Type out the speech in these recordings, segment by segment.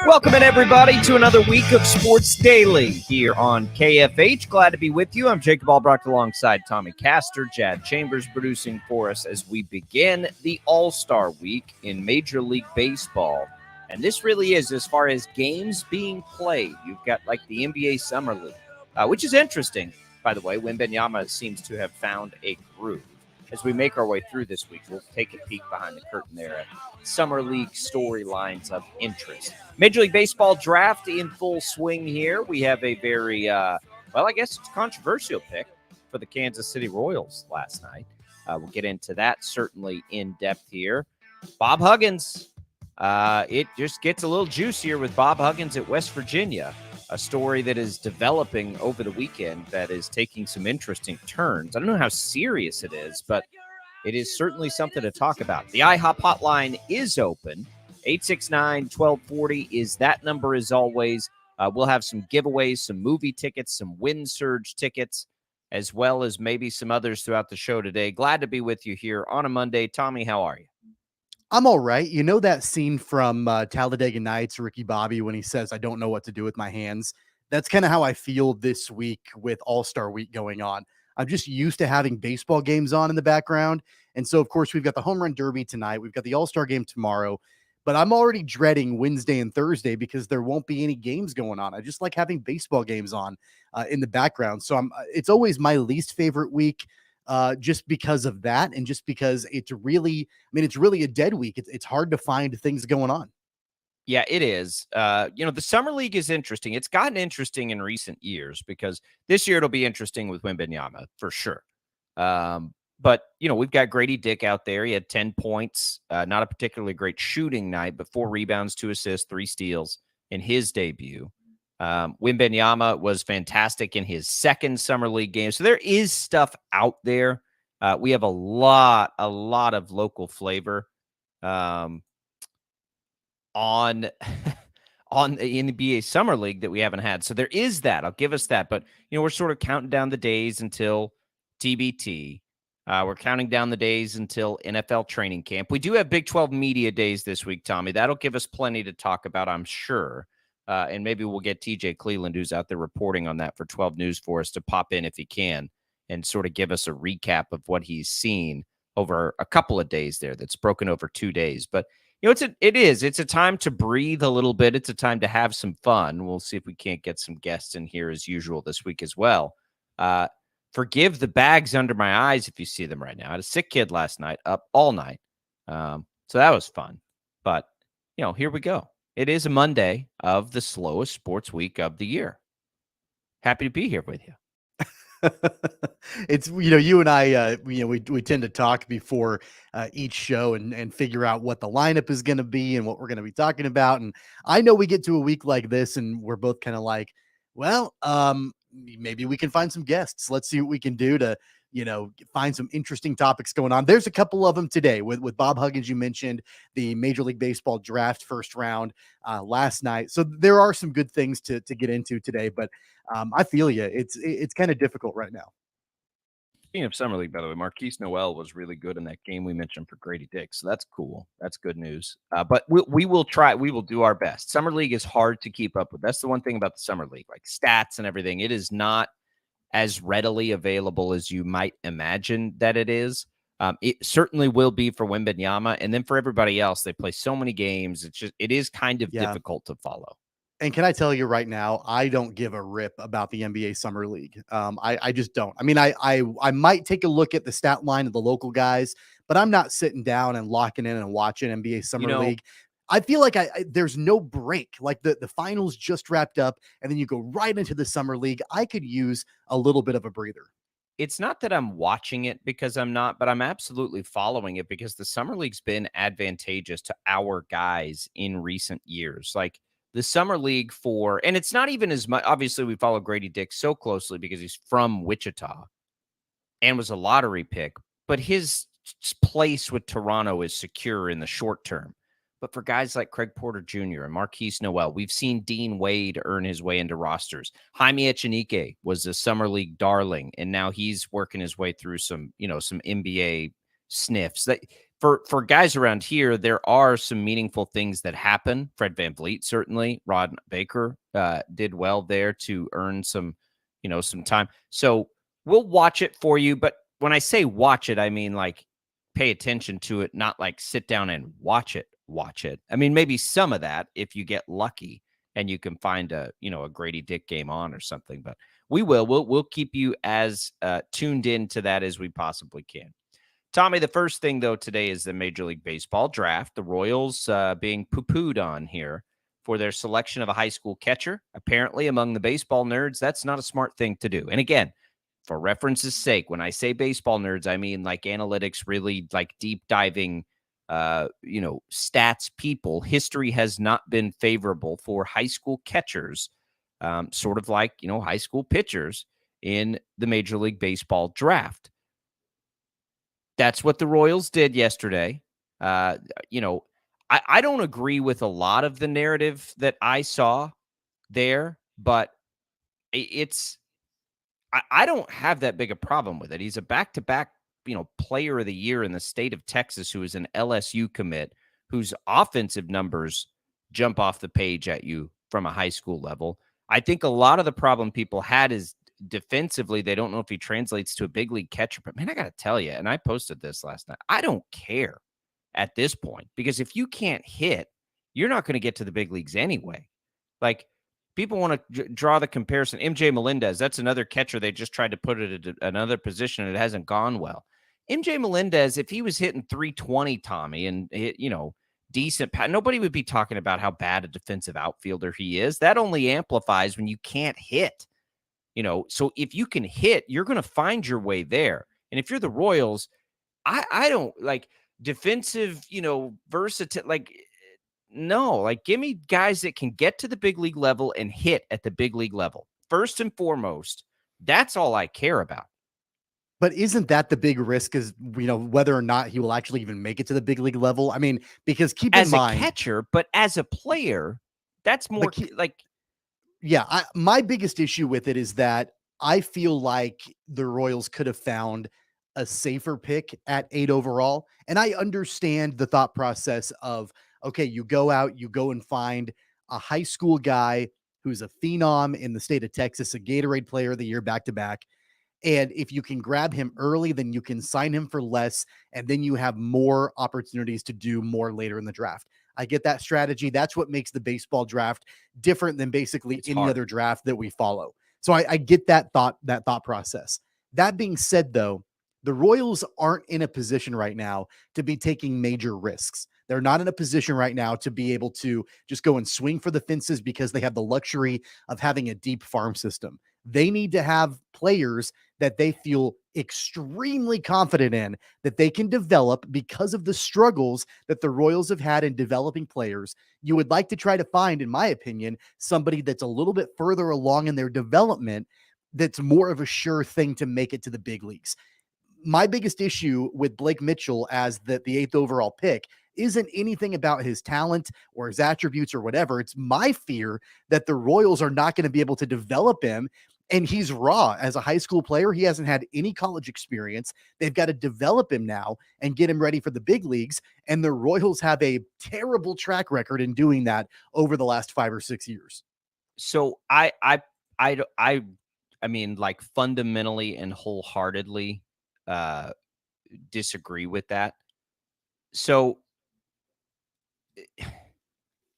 Welcome in, everybody, to another week of Sports Daily here on KFH. Glad to be with you. I'm Jacob Albracht alongside Tommy Castor, Jad Chambers producing for us as we begin the All-Star Week in Major League Baseball. And this really is, as far as games being played, you've got like the NBA Summer League, which is interesting, by the way. Wembanyama seems to have found a groove. As we make our way through this week, we'll take a peek behind the curtain there at Summer League storylines of interest. Major League Baseball draft in full swing here. We have a very, I guess it's a controversial pick for the Kansas City Royals last night. We'll get into that certainly in depth here. Bob Huggins, it just gets a little juicier with Bob Huggins at West Virginia. A story that is developing over the weekend that is taking some interesting turns. I don't know how serious it is, but it is certainly something to talk about. The IHOP hotline is open. 869-1240 is that number as always. We'll have some giveaways, some movie tickets, some Wind Surge tickets, as well as maybe some others throughout the show today. Glad to be with you here on a Monday. Tommy, how are you? I'm all right. You know that scene from Talladega Nights, Ricky Bobby, when he says, I don't know what to do with my hands? That's kind of how I feel this week with All-Star Week going on. I'm just used to having baseball games on in the background. And so, of course, we've got the Home Run Derby tonight. We've got the All-Star game tomorrow. But I'm already dreading Wednesday and Thursday because there won't be any games going on. I just like having baseball games on in the background. So it's always my least favorite week. Just because of that, and just because it's really a dead week. It's hard to find things going on. Yeah, it is. The Summer League is interesting. It's gotten interesting in recent years because this year it'll be interesting with Wembanyama for sure. But, we've got Grady Dick out there. He had 10 points, not a particularly great shooting night, but 4 rebounds, 2 assists, 3 steals in his debut. Wembanyama was fantastic in his second Summer League game. So there is stuff out there. We have a lot of local flavor on the NBA Summer League that we haven't had. So there is that. I'll give us that. But, we're sort of counting down the days until TBT. We're counting down the days until NFL training camp. We do have Big 12 Media Days this week, Tommy. That'll give us plenty to talk about, I'm sure. And maybe we'll get TJ Cleveland, who's out there reporting on that for 12 News for us, to pop in if he can and sort of give us a recap of what he's seen over a couple of days there that's broken over 2 days. But, it's a time to breathe a little bit. It's a time to have some fun. We'll see if we can't get some guests in here as usual this week as well. Forgive the bags under my eyes if you see them right now. I had a sick kid last night, up all night. So that was fun. But, here we go. It is a Monday of the slowest sports week of the year. Happy to be here with you. It's, you and I, we tend to talk before each show and figure out what the lineup is going to be and what we're going to be talking about. And I know we get to a week like this and we're both kind of like, well, maybe we can find some guests. Let's see what we can do to, find some interesting topics going on. There's a couple of them today with Bob Huggins. You mentioned the Major League Baseball draft first round last night. So there are some good things to get into today, but I feel you. It's kind of difficult right now. Speaking of Summer League, by the way, Marquise Noel was really good in that game we mentioned for Grady Dick. So that's cool. That's good news. But we will try. We will do our best. Summer League is hard to keep up with. That's the one thing about the Summer League, like stats and everything. It is not as readily available as you might imagine that it is. It certainly will be for Wembanyama. And then for everybody else, they play so many games. It is kind of difficult to follow. And can I tell you right now, I don't give a rip about the NBA Summer League. I just don't. I mean, I might take a look at the stat line of the local guys, but I'm not sitting down and locking in and watching NBA Summer League. I feel like there's no break. Like the finals just wrapped up, and then you go right into the Summer League. I could use a little bit of a breather. It's not that I'm watching it because I'm not, but I'm absolutely following it because the Summer League's been advantageous to our guys in recent years. Like the Summer League and it's not even as much. Obviously, we follow Grady Dick so closely because he's from Wichita and was a lottery pick, but his place with Toronto is secure in the short term. But for guys like Craig Porter Jr. and Marquise Noel, we've seen Dean Wade earn his way into rosters. Jaime Echenique was a Summer League darling, and now he's working his way through some NBA sniffs. That for guys around here, there are some meaningful things that happen. Fred VanVleet, certainly. Rod Baker did well there to earn some, some time. So we'll watch it for you. But when I say watch it, I mean like pay attention to it, not like sit down and watch it. Watch it. I mean, maybe some of that if you get lucky and you can find a Grady Dick game on or something. But we'll keep you as tuned in to that as we possibly can. Tommy, the first thing, though, today is the Major League Baseball draft. The Royals being poo-pooed on here for their selection of a high school catcher. Apparently, among the baseball nerds, that's not a smart thing to do. And again, for reference's sake, when I say baseball nerds, I mean like analytics, really like deep diving, stats people. History has not been favorable for high school catchers, sort of like, high school pitchers in the Major League Baseball draft. That's what the Royals did yesterday. I don't agree with a lot of the narrative that I saw there, but I don't have that big a problem with it. He's a back-to-back, player of the year in the state of Texas who is an LSU commit, whose offensive numbers jump off the page at you from a high school level. I think a lot of the problem people had is defensively, they don't know if he translates to a big league catcher. But man, I got to tell you, and I posted this last night, I don't care at this point, because if you can't hit, you're not going to get to the big leagues anyway. Like, people want to draw the comparison. MJ Melendez, that's another catcher. They just tried to put it at another position, and it hasn't gone well. MJ Melendez, if he was hitting 320, Tommy, and hit, decent, nobody would be talking about how bad a defensive outfielder he is. That only amplifies when you can't hit. So if you can hit, you're going to find your way there. And if you're the Royals, I don't like defensive, versatile, no, give me guys that can get to the big league level and hit at the big league level. First and foremost, that's all I care about. But isn't that the big risk, is, whether or not he will actually even make it to the big league level? I mean, because keep in mind, as a catcher, but as a player, that's more yeah, my biggest issue with it is that I feel like the Royals could have found a safer pick at 8 overall. And I understand the thought process of, okay, you go out, you go and find a high school guy who's a phenom in the state of Texas, a Gatorade player of the year back-to-back. And if you can grab him early, then you can sign him for less, and then you have more opportunities to do more later in the draft. I get that strategy. That's what makes the baseball draft different than basically any other draft that we follow. So I get that thought process. That being said, though, the Royals aren't in a position right now to be taking major risks. They're not in a position right now to be able to just go and swing for the fences because they have the luxury of having a deep farm system. They need to have players that they feel extremely confident in, that they can develop because of the struggles that the Royals have had in developing players. You would like to try to find, in my opinion, somebody that's a little bit further along in their development, that's more of a sure thing to make it to the big leagues. My biggest issue with Blake Mitchell as the 8th overall pick isn't anything about his talent or his attributes or whatever. It's my fear that the Royals are not going to be able to develop him. And he's raw as a high school player. He hasn't had any college experience. They've got to develop him now and get him ready for the big leagues. And the Royals have a terrible track record in doing that over the last 5 or 6 years. So I mean, like, fundamentally and wholeheartedly disagree with that. So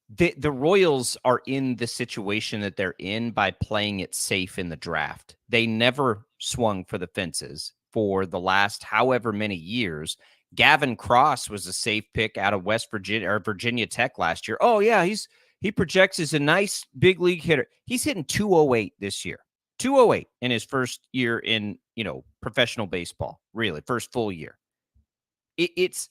the Royals are in the situation that they're in by playing it safe in the draft. They never swung for the fences for the last however many years. Gavin Cross was a safe pick out of West Virginia or Virginia Tech last year. Oh yeah, he projects as a nice big league hitter. He's hitting 208 this year. 208 in his first year in, professional baseball, really, first full year. It's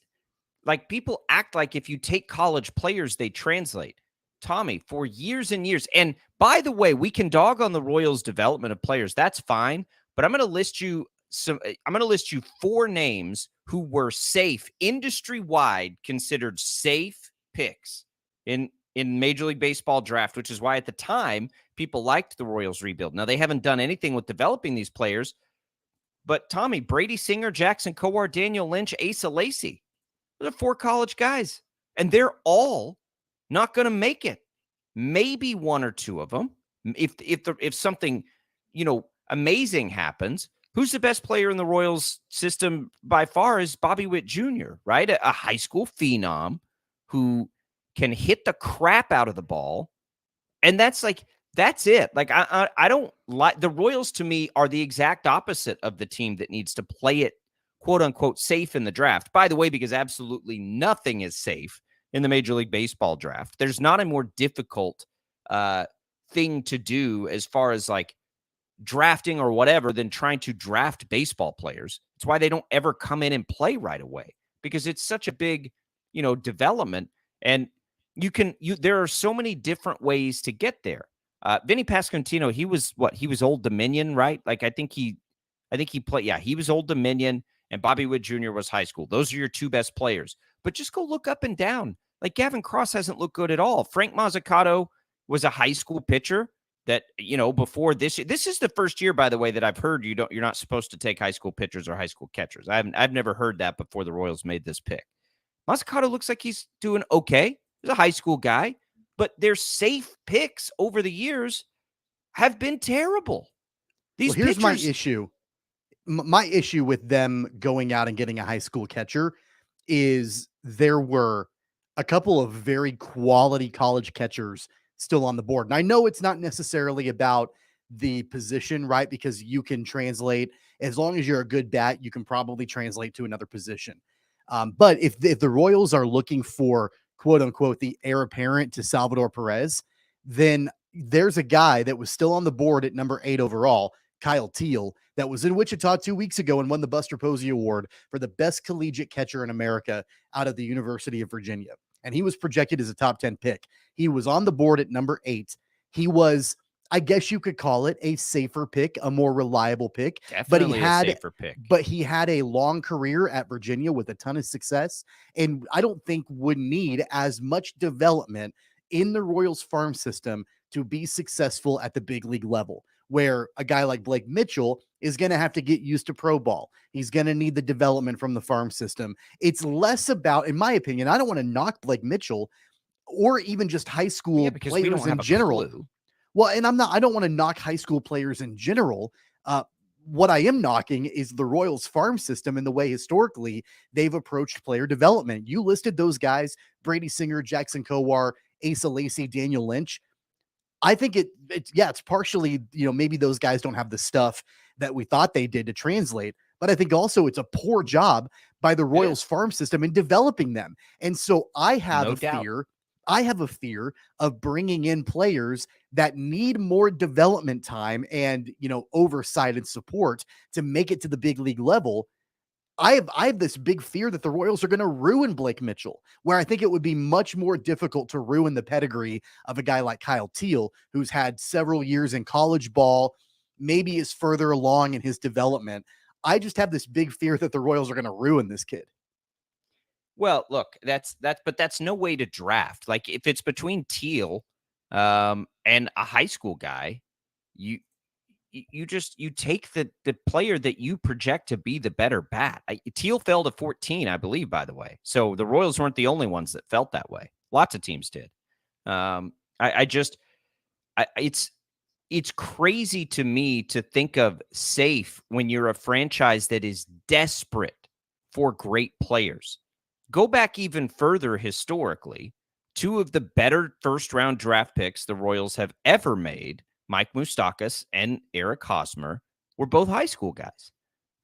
like, people act like if you take college players, they translate. Tommy, for years and years. And by the way, we can dog on the Royals' development of players. That's fine. But I'm going to list you 4 names who were safe, industry-wide considered safe picks in Major League Baseball draft, which is why at the time people liked the Royals rebuild. Now, they haven't done anything with developing these players, But Tommy, Brady Singer, Jackson Kowar, Daniel Lynch, Asa Lacy, those are 4 college guys, and they're all not going to make it. Maybe 1 or 2 of them, if something, amazing happens. Who's the best player in the Royals system by far is Bobby Witt Jr., right? A high school phenom who can hit the crap out of the ball. And that's it. Like, I don't like the Royals. To me, are the exact opposite of the team that needs to play it, quote unquote, safe in the draft. By the way, because absolutely nothing is safe in the Major League Baseball draft. There's not a more difficult thing to do as far as like drafting or whatever than trying to draft baseball players. It's why they don't ever come in and play right away, because it's such a big, development. And there are so many different ways to get there. Vinny Pasquantino, he was Old Dominion, right? Like, I think he played, he was Old Dominion, and Bobby Witt Jr. was high school. Those are your 2 best players. But just go look up and down. Like, Gavin Cross hasn't looked good at all. Frank Mazzucato was a high school pitcher that, before this year. This is the first year, by the way, that I've heard you're not supposed to take high school pitchers or high school catchers. I've never heard that before the Royals made this pick. Mazzucato looks like he's doing okay. He's a high school guy, but their safe picks over the years have been terrible. Here's pitchers, my issue. My issue with them going out and getting a high school catcher is there were a couple of very quality college catchers still on the board. And I know it's not necessarily about the position, right? Because you can translate, as long as you're a good bat, you can probably translate to another position. But if the Royals are looking for, quote unquote, the heir apparent to Salvador Perez, then there's a guy that was still on the board at number 8 overall, Kyle Teal, that was in Wichita 2 weeks ago and won the Buster Posey Award for the best collegiate catcher in America out of the University of Virginia. And he was projected as a top 10 pick. He was on the board at number 8. He was, I guess you could call it, a safer pick, a more reliable pick. Definitely a safer pick. But he had a long career at Virginia with a ton of success, and I don't think would need as much development in the Royals farm system to be successful at the big league level, where a guy like Blake Mitchell is going to have to get used to pro ball. He's going to need the development from the farm system. It's less about, in my opinion, I don't want to knock Blake Mitchell or even just high school players in general. Well, and I don't want to knock high school players in general. What I am knocking is the Royals farm system and the way historically they've approached player development. You listed those guys: Brady Singer, Jackson Kowar, Asa Lacy, Daniel Lynch. I think it's partially, maybe those guys don't have the stuff that we thought they did to translate, but I think also it's a poor job by the Royals farm system in developing them. And so I have a fear of bringing in players that need more development time and, oversight and support to make it to the big league level. I have this big fear that the Royals are going to ruin Blake Mitchell, where I think it would be much more difficult to ruin the pedigree of a guy like Kyle Teal, who's had several years in college ball, maybe is further along in his development. I just have this big fear that the Royals are going to ruin this kid. Well, look, but that's no way to draft. Like, if it's between Teal and a high school guy, you take the player that you project to be the better bat. Teal fell to 14, I believe, by the way. So the Royals weren't the only ones that felt that way. Lots of teams did. It's crazy to me to think of safe when you're a franchise that is desperate for great players. Go back even further historically. 2 of the better first-round draft picks the Royals have ever made, Mike Moustakas and Eric Hosmer, were both high school guys.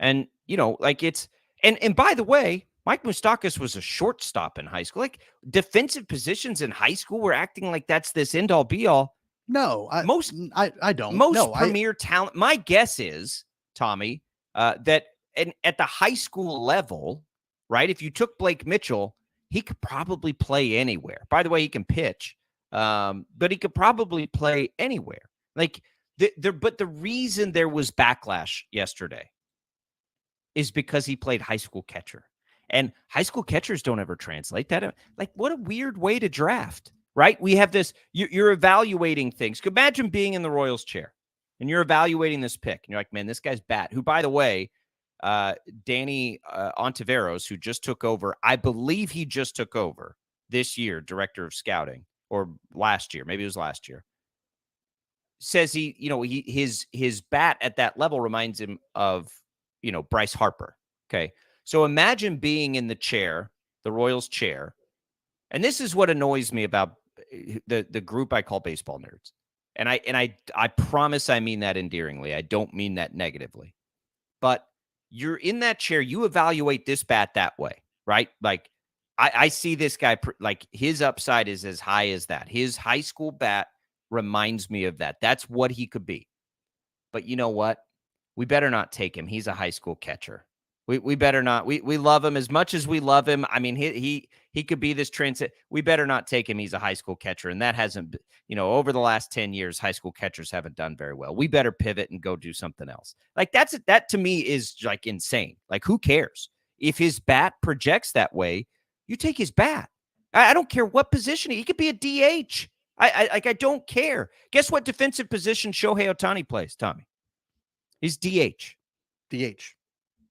And, and by the way, Mike Moustakas was a shortstop in high school. Like, defensive positions in high school were acting like that's this end-all be-all. No, I don't. Most premier talent. My guess is, Tommy, that at the high school level, right, if you took Blake Mitchell, he could probably play anywhere. By the way, he can pitch, but he could probably play anywhere. Like, but the reason there was backlash yesterday is because he played high school catcher. And high school catchers don't ever translate that. Like, what a weird way to draft, right? We have this, you're evaluating things. Imagine being in the Royals chair and you're evaluating this pick. And you're like, man, this guy's bat, who, by the way, Danny Ontiveros, who just took over, I believe he just took over this year, director of scouting, or last year, maybe it was last year, says his bat at that level reminds him of, Bryce Harper. Okay. So imagine being in the chair, the Royals chair. And this is what annoys me about the group I call baseball nerds. And I promise I mean that endearingly. I don't mean that negatively. But you're in that chair, you evaluate this bat that way, right? Like I see this guy, like his upside is as high as that. His high school bat reminds me of that. That's what he could be. But you know what? We better not take him. He's a high school catcher. We better not. We love him as much as we love him. I mean, he could be this transit. We better not take him. He's a high school catcher, and that hasn't, over the last 10 years, high school catchers haven't done very well. We better pivot and go do something else. Like that to me is like insane. Like, who cares if his bat projects that way? You take his bat. I don't care what position he could be a DH. I don't care. Guess what defensive position Shohei Ohtani plays, Tommy? He's DH. DH.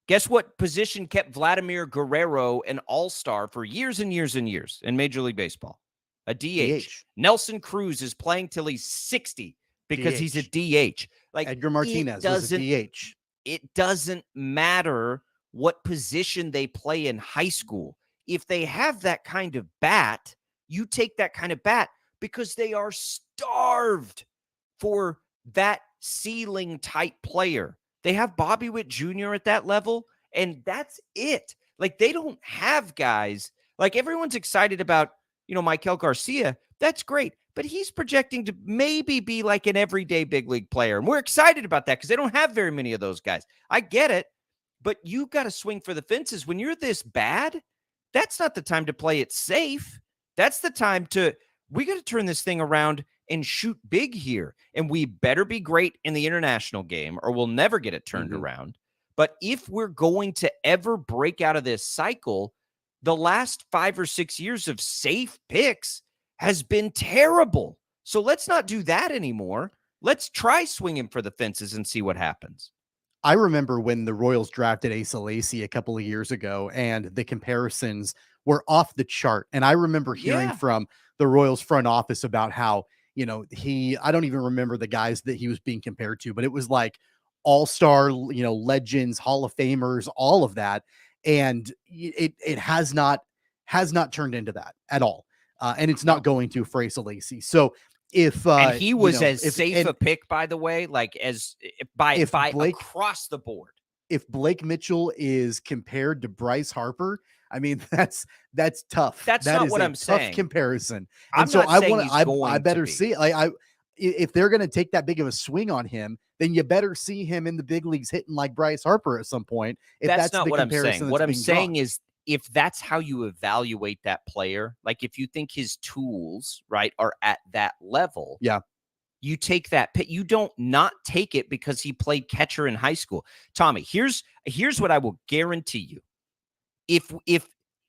Guess what position kept Vladimir Guerrero an all-star for years and years and years in Major League Baseball? A DH. Nelson Cruz is playing till he's 60 because he's a DH. Like Edgar Martinez was a DH. It doesn't matter what position they play in high school. If they have that kind of bat, you take that kind of bat because they are starved for that ceiling type player. They have Bobby Witt Jr. at that level, and that's it. Like, they don't have guys. Like, everyone's excited about, Michael Garcia. That's great, but he's projecting to maybe be like an everyday big league player, and we're excited about that because they don't have very many of those guys. I get it, but you got to swing for the fences. When you're this bad, that's not the time to play it safe. That's the time we got to turn this thing around and shoot big here. And we better be great in the international game or we'll never get it turned around. But if we're going to ever break out of this cycle, the last 5 or 6 years of safe picks has been terrible. So let's not do that anymore. Let's try swinging for the fences and see what happens. I remember when the Royals drafted Asa Lacy a couple of years ago and the comparisons were off the chart. And I remember hearing from the Royals front office about how, I don't even remember the guys that he was being compared to, but it was like all-star, legends, Hall of Famers, all of that. And it has not turned into that at all. And it's not going to for Asa Lacy. So if and he was safe a pick, by the way, like by Blake, across the board. If Blake Mitchell is compared to Bryce Harper, I mean, that's tough. That's not what I'm saying. Tough comparison. And so I better see if they're going to take that big of a swing on him, then you better see him in the big leagues hitting like Bryce Harper at some point. If that's not what I'm saying. What I'm saying is, if that's how you evaluate that player, like if you think his tools, right, are at that level, you take that pick. You don't not take it because he played catcher in high school. Tommy, here's what I will guarantee you. If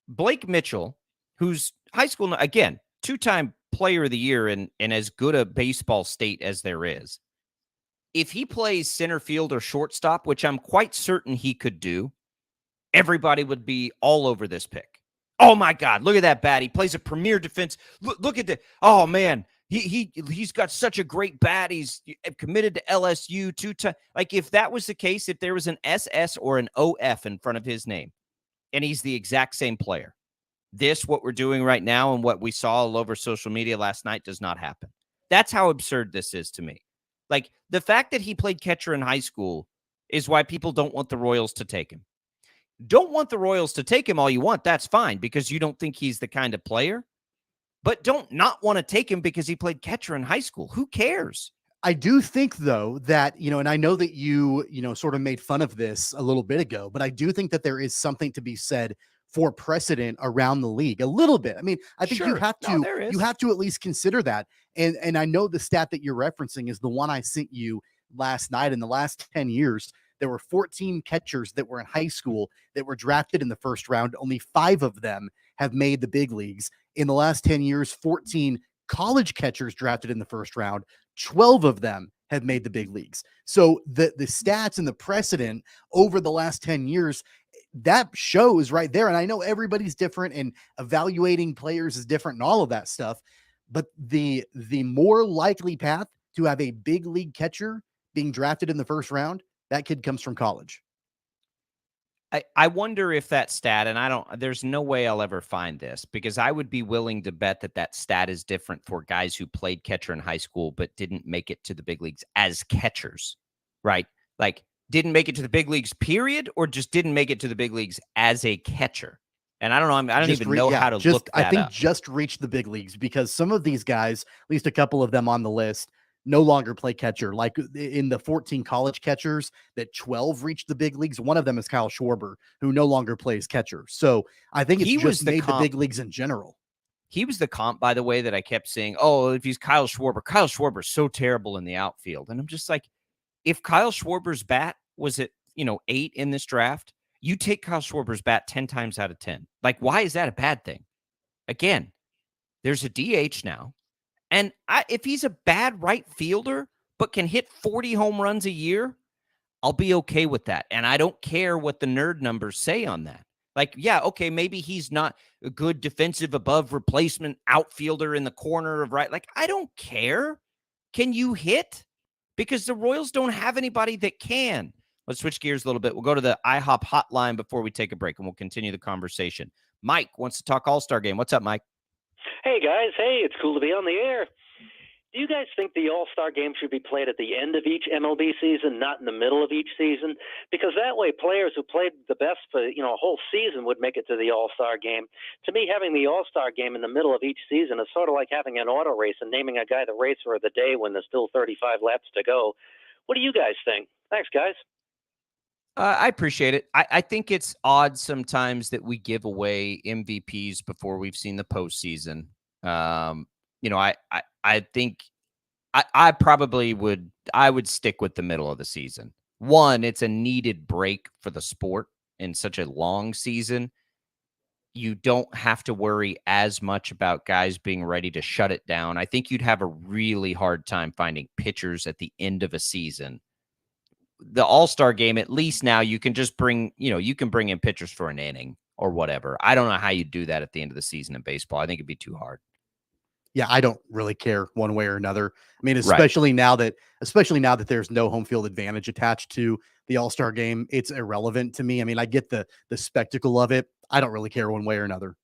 Blake Mitchell, who's high school, again, 2-time player of the year and as good a baseball state as there is, if he plays center field or shortstop, which I'm quite certain he could do, everybody would be all over this pick. Oh my God, look at that bat. He plays a premier defense. Look at that. Oh man, he's got such a great bat. He's committed to LSU 2 times. Like, if that was the case, if there was an SS or an OF in front of his name, and he's the exact same player, what we're doing right now and what we saw all over social media last night does not happen. That's how absurd this is to me. Like, the fact that he played catcher in high school is why people don't want the Royals to take him. Don't want the Royals to take him all you want. That's fine because you don't think he's the kind of player. But don't not want to take him because he played catcher in high school. Who cares? I do think, though, that, and I know that you sort of made fun of this a little bit ago, but I do think that there is something to be said for precedent around the league a little bit. I mean, I think you have to at least consider that. And I know the stat that you're referencing is the one I sent you last night. In the last 10 years, there were 14 catchers that were in high school that were drafted in the first round. Only 5 of them have made the big leagues. In the last 10 years, 14 college catchers drafted in the first round. 12 of them have made the big leagues. So the stats and the precedent over the last 10 years, that shows right there. And I know everybody's different and evaluating players is different and all of that stuff. But the more likely path to have a big league catcher being drafted in the first round, that kid comes from college. I wonder if that stat, and there's no way I'll ever find this, because I would be willing to bet that stat is different for guys who played catcher in high school but didn't make it to the big leagues as catchers, right? Like, didn't make it to the big leagues, period, or just didn't make it to the big leagues as a catcher. And I don't know. I don't even know how to look that up. I think just reached the big leagues, because some of these guys, at least a couple of them on the list, no longer play catcher. Like in the 14 college catchers, that 12 reached the big leagues. One of them is Kyle Schwarber, who no longer plays catcher. So I think it's just made the big leagues in general. He was the comp, by the way, that I kept saying, oh, if he's Kyle Schwarber's so terrible in the outfield. And I'm just like, if Kyle Schwarber's bat was at, 8 in this draft, you take Kyle Schwarber's bat 10 times out of 10. Like, why is that a bad thing? Again, there's a DH now. And if he's a bad right fielder but can hit 40 home runs a year, I'll be okay with that. And I don't care what the nerd numbers say on that. Like, yeah, okay, maybe he's not a good defensive above replacement outfielder in the corner of right. Like, I don't care. Can you hit? Because the Royals don't have anybody that can. Let's switch gears a little bit. We'll go to the IHOP hotline before we take a break, and we'll continue the conversation. Mike wants to talk All-Star Game. What's up, Mike? Hey, guys. Hey, it's cool to be on the air. Do you guys think the All-Star Game should be played at the end of each MLB season, not in the middle of each season? Because that way players who played the best for, a whole season would make it to the All-Star Game. To me, having the All-Star Game in the middle of each season is sort of like having an auto race and naming a guy the racer of the day when there's still 35 laps to go. What do you guys think? Thanks, guys. I appreciate it. I think it's odd sometimes that we give away MVPs before we've seen the postseason. I think I probably would stick with the middle of the season. One, it's a needed break for the sport in such a long season. You don't have to worry as much about guys being ready to shut it down. I think you'd have a really hard time finding pitchers at the end of a season. The All-Star Game, at least now you can just bring in pitchers for an inning or whatever. I don't know how you do that at the end of the season in baseball. I think it'd be too hard. Yeah, I don't really care one way or another. I mean, especially now that there's no home field advantage attached to the All-Star Game, it's irrelevant to me. I mean, I get the spectacle of it. I don't really care one way or another.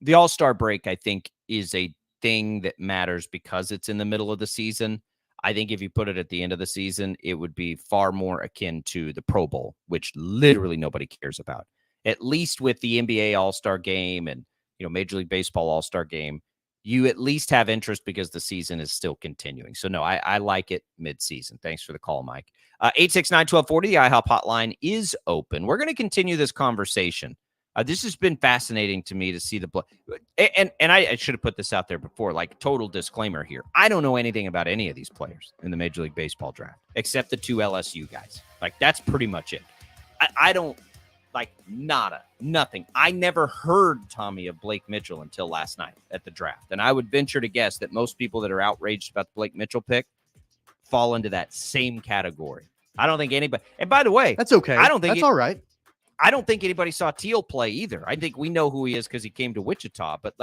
The All-Star break, I think, is a thing that matters because it's in the middle of the season. I think if you put it at the end of the season, it would be far more akin to the Pro Bowl, which literally nobody cares about. At least with the NBA All-Star Game and, Major League Baseball All-Star Game, you at least have interest because the season is still continuing. So, no, I like it mid-season. Thanks for the call, Mike. 869-1240, the IHOP hotline is open. We're going to continue this conversation. This has been fascinating to me to see the and I should have put this out there before, like total disclaimer here. I don't know anything about any of these players in the Major League Baseball draft, except the 2 LSU guys. Like, that's pretty much it. I don't nothing. I never heard, Tommy, of Blake Mitchell until last night at the draft. And I would venture to guess that most people that are outraged about the Blake Mitchell pick fall into that same category. I don't think anybody, and by the way, that's okay. That's all right. I don't think anybody saw Teal play either. I think we know who he is because he came to Wichita. But,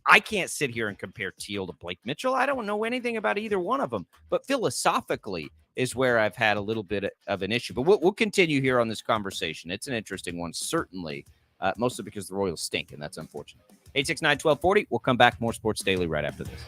I can't sit here and compare Teal to Blake Mitchell. I don't know anything about either one of them. But philosophically is where I've had a little bit of an issue. But we'll continue here on this conversation. It's an interesting one, certainly, mostly because the Royals stink, and that's unfortunate. 869-1240. We'll come back. More Sports Daily right after this.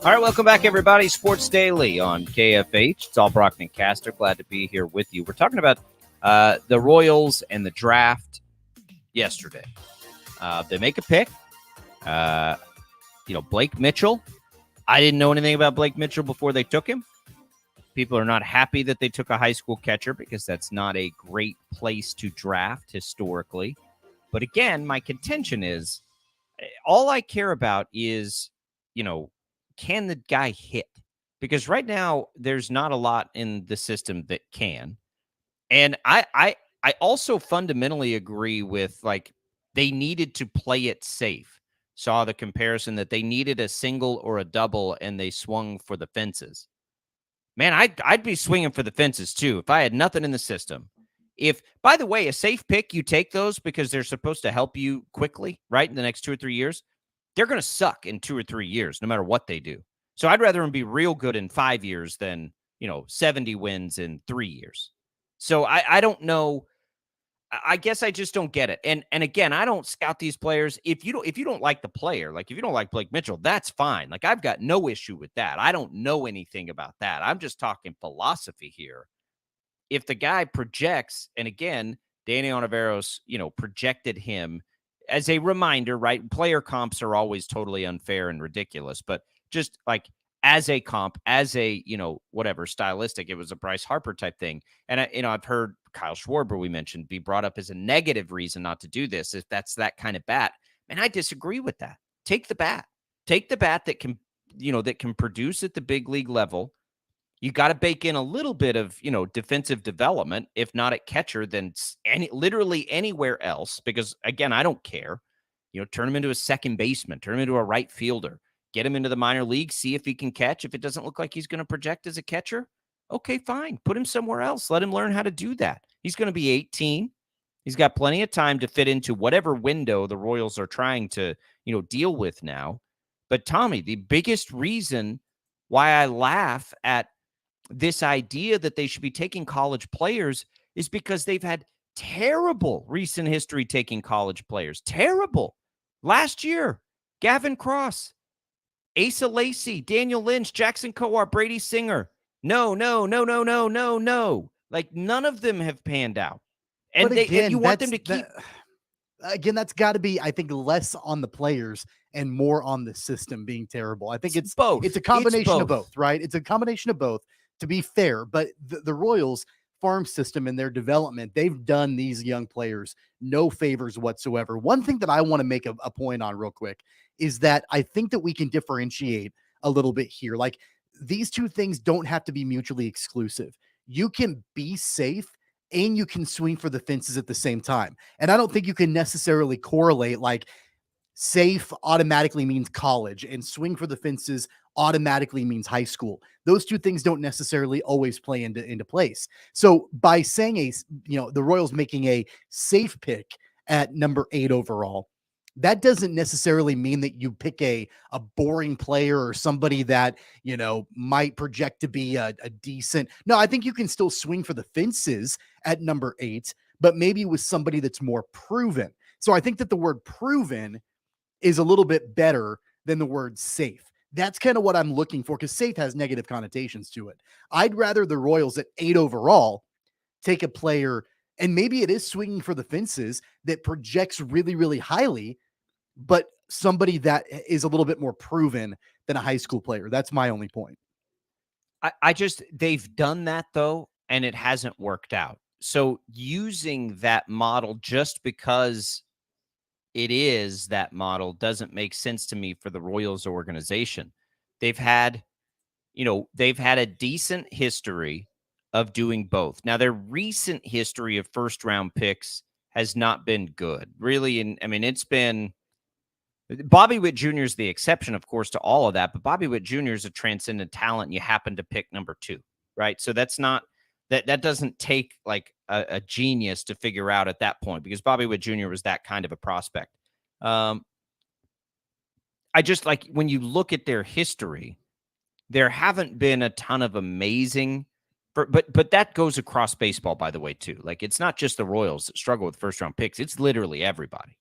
All right, welcome back, everybody. Sports Daily on KFH. It's Albracht and Castor. Glad to be here with you. We're talking about the Royals and the draft yesterday. They make a pick. Blake Mitchell. I didn't know anything about Blake Mitchell before they took him. People are not happy that they took a high school catcher because that's not a great place to draft historically. But again, my contention is all I care about is, can the guy hit? Because right now there's not a lot in the system that can. And I also fundamentally agree with, like, they needed to play it safe. Saw the comparison that they needed a single or a double and they swung for the fences. Man, I'd be swinging for the fences too if I had nothing in the system. If, by the way, a safe pick, you take those because they're supposed to help you quickly, right? In the next 2 or 3 years, they're going to suck in 2 or 3 years, no matter what they do. So I'd rather them be real good in 5 years than, 70 wins in 3 years. So I don't know. I guess I just don't get it. And again, I don't scout these players. If you don't like the player, like if you don't like Blake Mitchell, that's fine. Like, I've got no issue with that. I don't know anything about that. I'm just talking philosophy here. If the guy projects, and again, Danny Ontiveros, projected him as a reminder, right? Player comps are always totally unfair and ridiculous, but just like as a comp, as a, whatever, stylistic, it was a Bryce Harper type thing. And I've heard Kyle Schwarber, we mentioned, be brought up as a negative reason not to do this, if that's that kind of bat. And I disagree with that. Take the bat that can, that can produce at the big league level. You got to bake in a little bit of, defensive development, if not at catcher, then literally anywhere else, because again, I don't care. Turn him into a second baseman, turn him into a right fielder, get him into the minor league, see if he can catch. If it doesn't look like he's going to project as a catcher, okay, fine. Put him somewhere else. Let him learn how to do that. He's going to be 18. He's got plenty of time to fit into whatever window the Royals are trying to, deal with now. But Tommy, the biggest reason why I laugh at this idea that they should be taking college players is because they've had terrible recent history taking college players. Terrible. Last year, Gavin Cross, Asa Lacey, Daniel Lynch, Jackson Kowar, Brady Singer. No. Like, none of them have panned out. And but again, you want them to keep. Again, that's got to be, I think, less on the players and more on the system being terrible. I think It's both. It's a combination of both, right? It's a combination of both, to be fair. But the Royals farm system and their development, they've done these young players no favors whatsoever. One thing that I want to make a point on real quick is that I think that we can differentiate a little bit here. Like, these two things don't have to be mutually exclusive. You can be safe and you can swing for the fences at the same time. And I don't think you can necessarily correlate like safe automatically means college and swing for the fences automatically means high school. Those two things don't necessarily always play into place. So by saying the Royals making a safe pick at number 8 overall, that doesn't necessarily mean that you pick a boring player or somebody that, might project to be a decent. No, I think you can still swing for the fences at number 8, but maybe with somebody that's more proven. So I think that the word proven is a little bit better than the word safe. That's kind of what I'm looking for, because safe has negative connotations to it. I'd rather the Royals at 8 overall take a player, and maybe it is swinging for the fences, that projects really, really highly, but somebody that is a little bit more proven than a high school player. That's my only point. They've done that though, and it hasn't worked out. So using that model just because it is that model doesn't make sense to me for the Royals organization. They've had a decent history of doing both. Now, their recent history of first round picks has not been good, really. And I mean, it's been Bobby Witt Jr. is the exception, of course, to all of that. But Bobby Witt Jr. is a transcendent talent. And you happen to pick number 2, right? So that's not that doesn't take like a genius to figure out at that point, because Bobby Witt Jr. was that kind of a prospect. I just like when you look at their history, there haven't been a ton of amazing, but that goes across baseball, by the way, too. Like, it's not just the Royals that struggle with first round picks. It's literally everybody.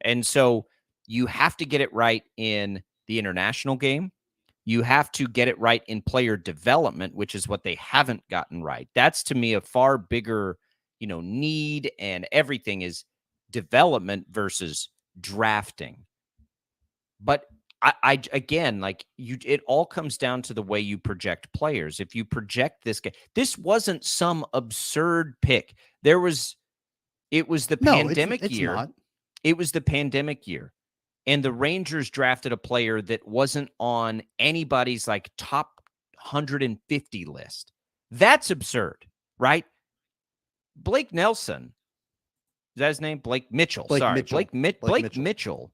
And so you have to get it right in the international game. You have to get it right in player development, which is what they haven't gotten right. That's, to me, a far bigger, need, and everything is development versus drafting. But I again, like it all comes down to the way you project players. If you project this guy, this wasn't some absurd pick. It was the pandemic year. Not. It was the pandemic year. And the Rangers drafted a player that wasn't on anybody's like top 150 list. That's absurd, right? Blake Nelson, is that his name? Blake Mitchell. Blake Mitchell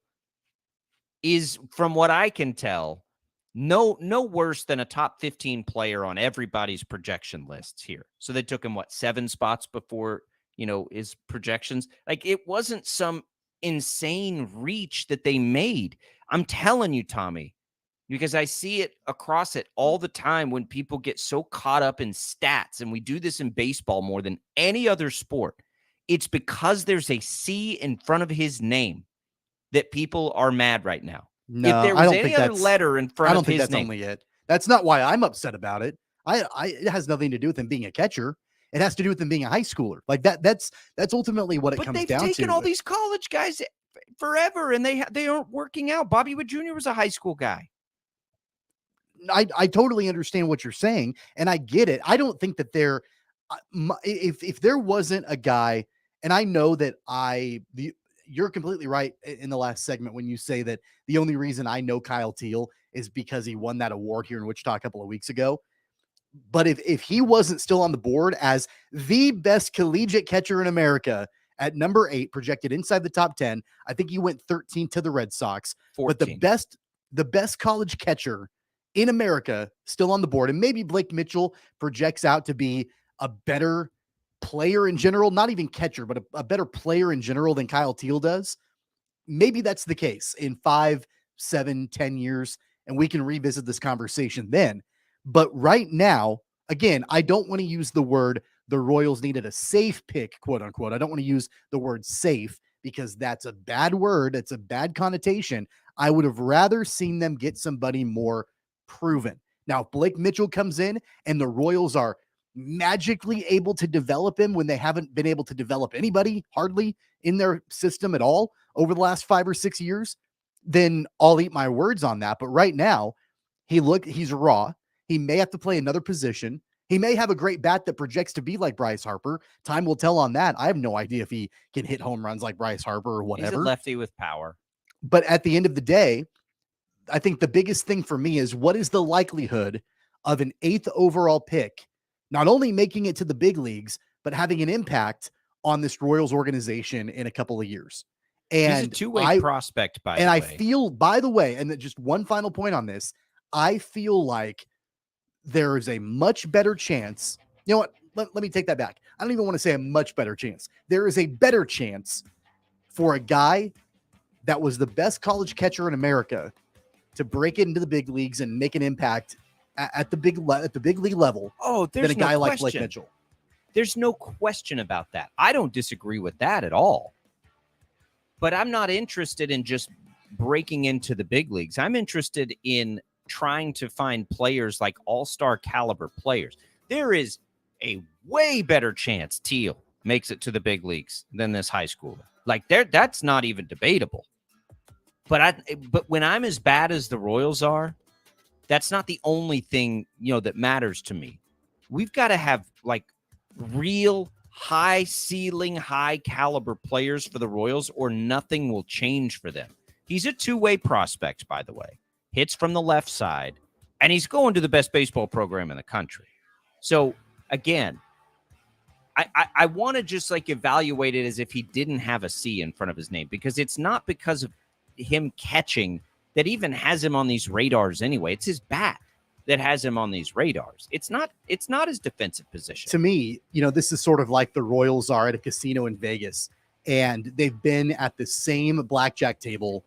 is, from what I can tell, no worse than a top 15 player on everybody's projection lists here. So they took him, 7 spots before, his projections. Like, it wasn't some insane reach that they made. I'm telling you, Tommy, because I see it across it all the time when people get so caught up in stats, and we do this in baseball more than any other sport. It's because there's a C in front of his name that people are mad right now. No, if there was any other letter in front of his name. I don't think that's only it. That's not why I'm upset about it. It has nothing to do with him being a catcher. It has to do with him being a high schooler. Like that's ultimately what it comes down to. But they've taken all these college guys forever, and they aren't working out. Bobby Witt Jr. was a high school guy. I totally understand what you're saying, and I get it. I don't think that if there wasn't a guy, and I know that you're completely right in the last segment when you say that the only reason I know Kyle Teal is because he won that award here in Wichita a couple of weeks ago. But if he wasn't still on the board as the best collegiate catcher in America at number 8, projected inside the top 10, I think he went 13 to the Red Sox. 14. But the best college catcher in America still on the board, and maybe Blake Mitchell projects out to be a better player in general, not even catcher, but a better player in general than Kyle Teal does. Maybe that's the case in 5, 7, 10 years, and we can revisit this conversation then. But right now, again, I don't want to use the word the Royals needed a safe pick, quote unquote. I don't want to use the word safe because that's a bad word. It's a bad connotation. I would have rather seen them get somebody more proven. Now, if Blake Mitchell comes in and the Royals are magically able to develop him when they haven't been able to develop anybody hardly in their system at all over the last 5 or 6 years, then I'll eat my words on that. But right now, he's raw. He may have to play another position. He may have a great bat that projects to be like Bryce Harper. Time will tell on that. I have no idea if he can hit home runs like Bryce Harper or whatever. He's a lefty with power. But at the end of the day, I think the biggest thing for me is, what is the likelihood of an 8th overall pick not only making it to the big leagues, but having an impact on this Royals organization in a couple of years? And he's a two-way prospect, by the way. And I feel, by the way, and just one final point on this, I feel like there is a much better chance. You know what? Let me take that back. I don't even want to say a much better chance. There is a better chance for a guy that was the best college catcher in America to break it into the big leagues and make an impact at the big league level. Oh, there's than a guy like Blake Mitchell. There's no question about that. I don't disagree with that at all. But I'm not interested in just breaking into the big leagues. I'm interested in trying to find players like all-star caliber players. There is a way better chance Teal makes it to the big leagues than this high schooler. Like, that's not even debatable. But when I'm as bad as the Royals are, that's not the only thing, that matters to me. We've got to have like real high ceiling, high caliber players for the Royals, or nothing will change for them. He's a two-way prospect, by the way. Hits from the left side, and he's going to the best baseball program in the country. So again, I want to just like evaluate it as if he didn't have a C in front of his name, because it's not because of him catching that even has him on these radars anyway. It's his bat that has him on these radars. It's not his defensive position. To me, this is sort of like the Royals are at a casino in Vegas, and they've been at the same blackjack table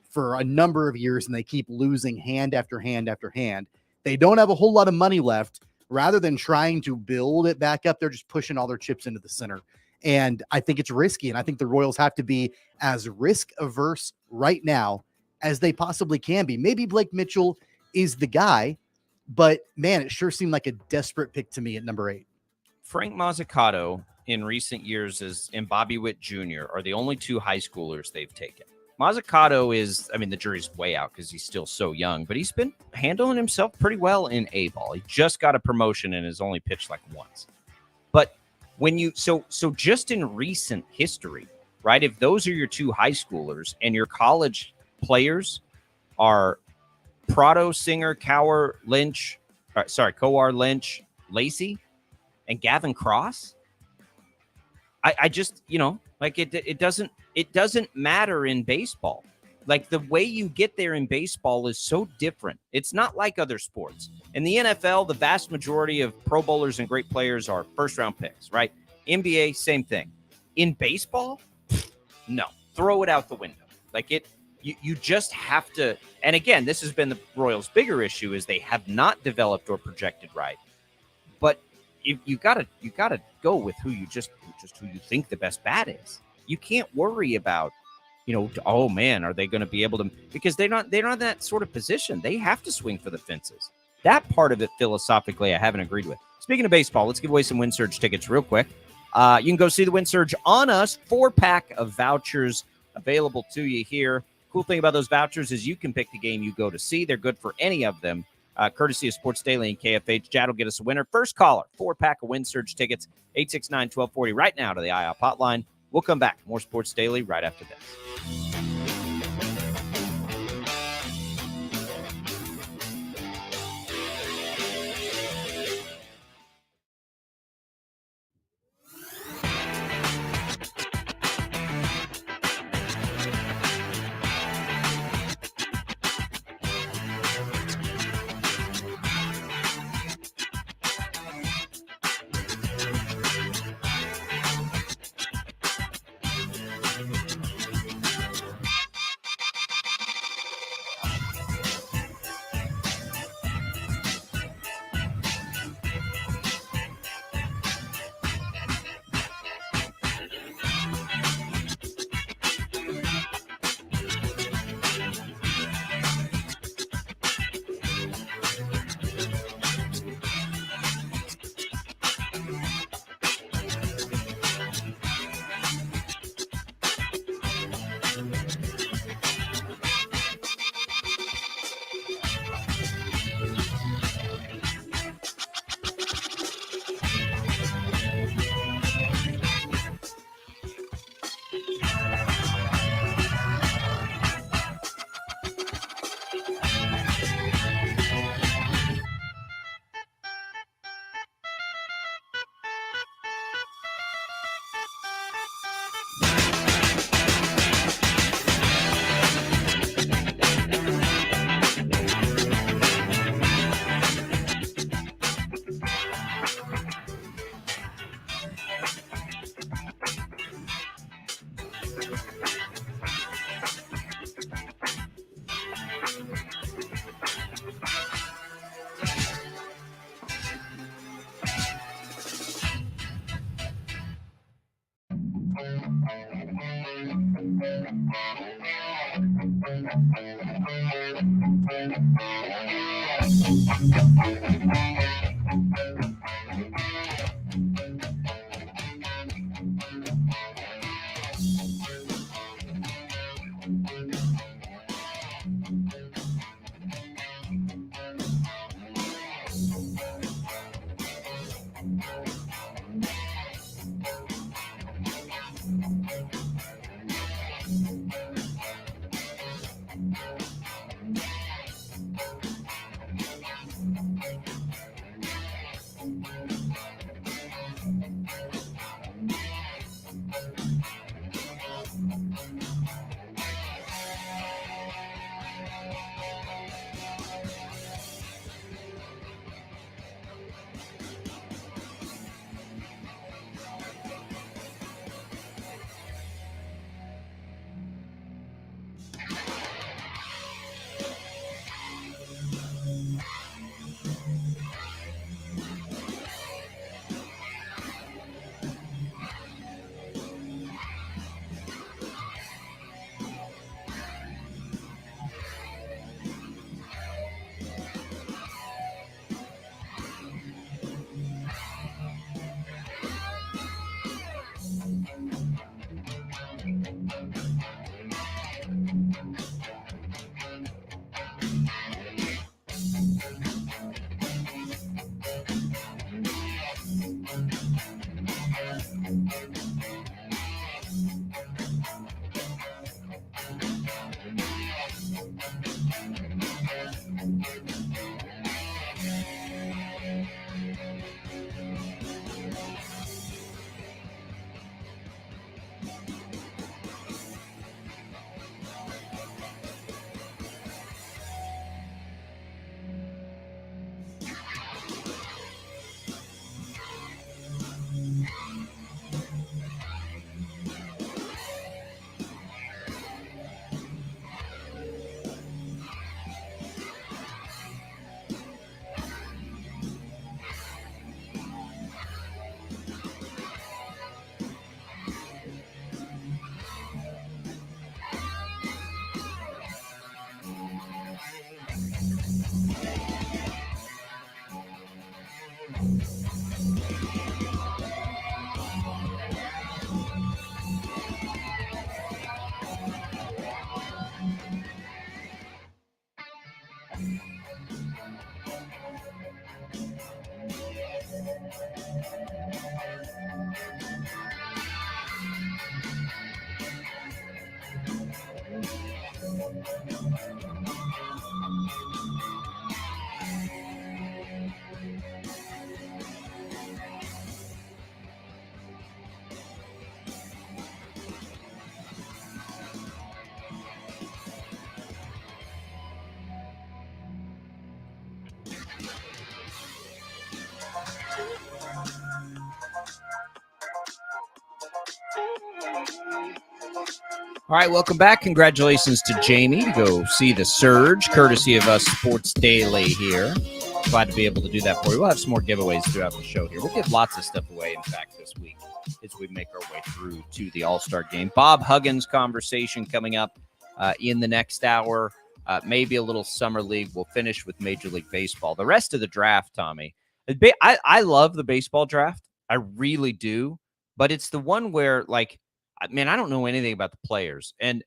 for a number of years, and they keep losing hand after hand after hand. They don't have a whole lot of money left. Rather than trying to build it back up, they're just pushing all their chips into the center. And I think it's risky, and I think the Royals have to be as risk averse right now as they possibly can be. Maybe Blake Mitchell is the guy, but man, it sure seemed like a desperate pick to me at number 8. Frank Mazzucato in recent years and Bobby Witt Jr. are the only two high schoolers they've taken. Mazzucato is, the jury's way out because he's still so young, but he's been handling himself pretty well in A-ball. He just got a promotion and has only pitched like once. But when you, so just in recent history, right, if those are your two high schoolers and your college players are Prado, Singer, Kowar, Lynch, Lacey, and Gavin Cross, I just, it doesn't matter in baseball. Like, the way you get there in baseball is so different. It's not like other sports. In the NFL, the vast majority of Pro Bowlers and great players are first-round picks, right? NBA, same thing. In baseball, no. Throw it out the window. Like, you just have to. And again, this has been the Royals' bigger issue, is they have not developed or projected right. But you gotta go with who you think the best bat is. You can't worry about, oh man, are they going to be able to? Because they're not in that sort of position. They have to swing for the fences. That part of it, philosophically, I haven't agreed with. Speaking of baseball, let's give away some WinSurge tickets real quick. You can go see the WinSurge on us. 4-pack of vouchers available to you here. Cool thing about those vouchers is you can pick the game you go to see. They're good for any of them. Courtesy of Sports Daily and KFH. Chad will get us a winner. First caller, 4-pack of WinSurge tickets, 869-1240 right now to the IOP hotline. We'll come back. More Sports Daily right after this. All right, welcome back. Congratulations to Jamie to go see the Surge, courtesy of us Sports Daily here. Glad to be able to do that for you. We'll have some more giveaways throughout the show here. We'll give lots of stuff away, in fact, this week as we make our way through to the All-Star game. Bob Huggins conversation coming up in the next hour. Maybe a little summer league. We'll finish with Major League Baseball. The rest of the draft, Tommy, I love the baseball draft. I really do. But it's the one where, like, man, I don't know anything about the players. And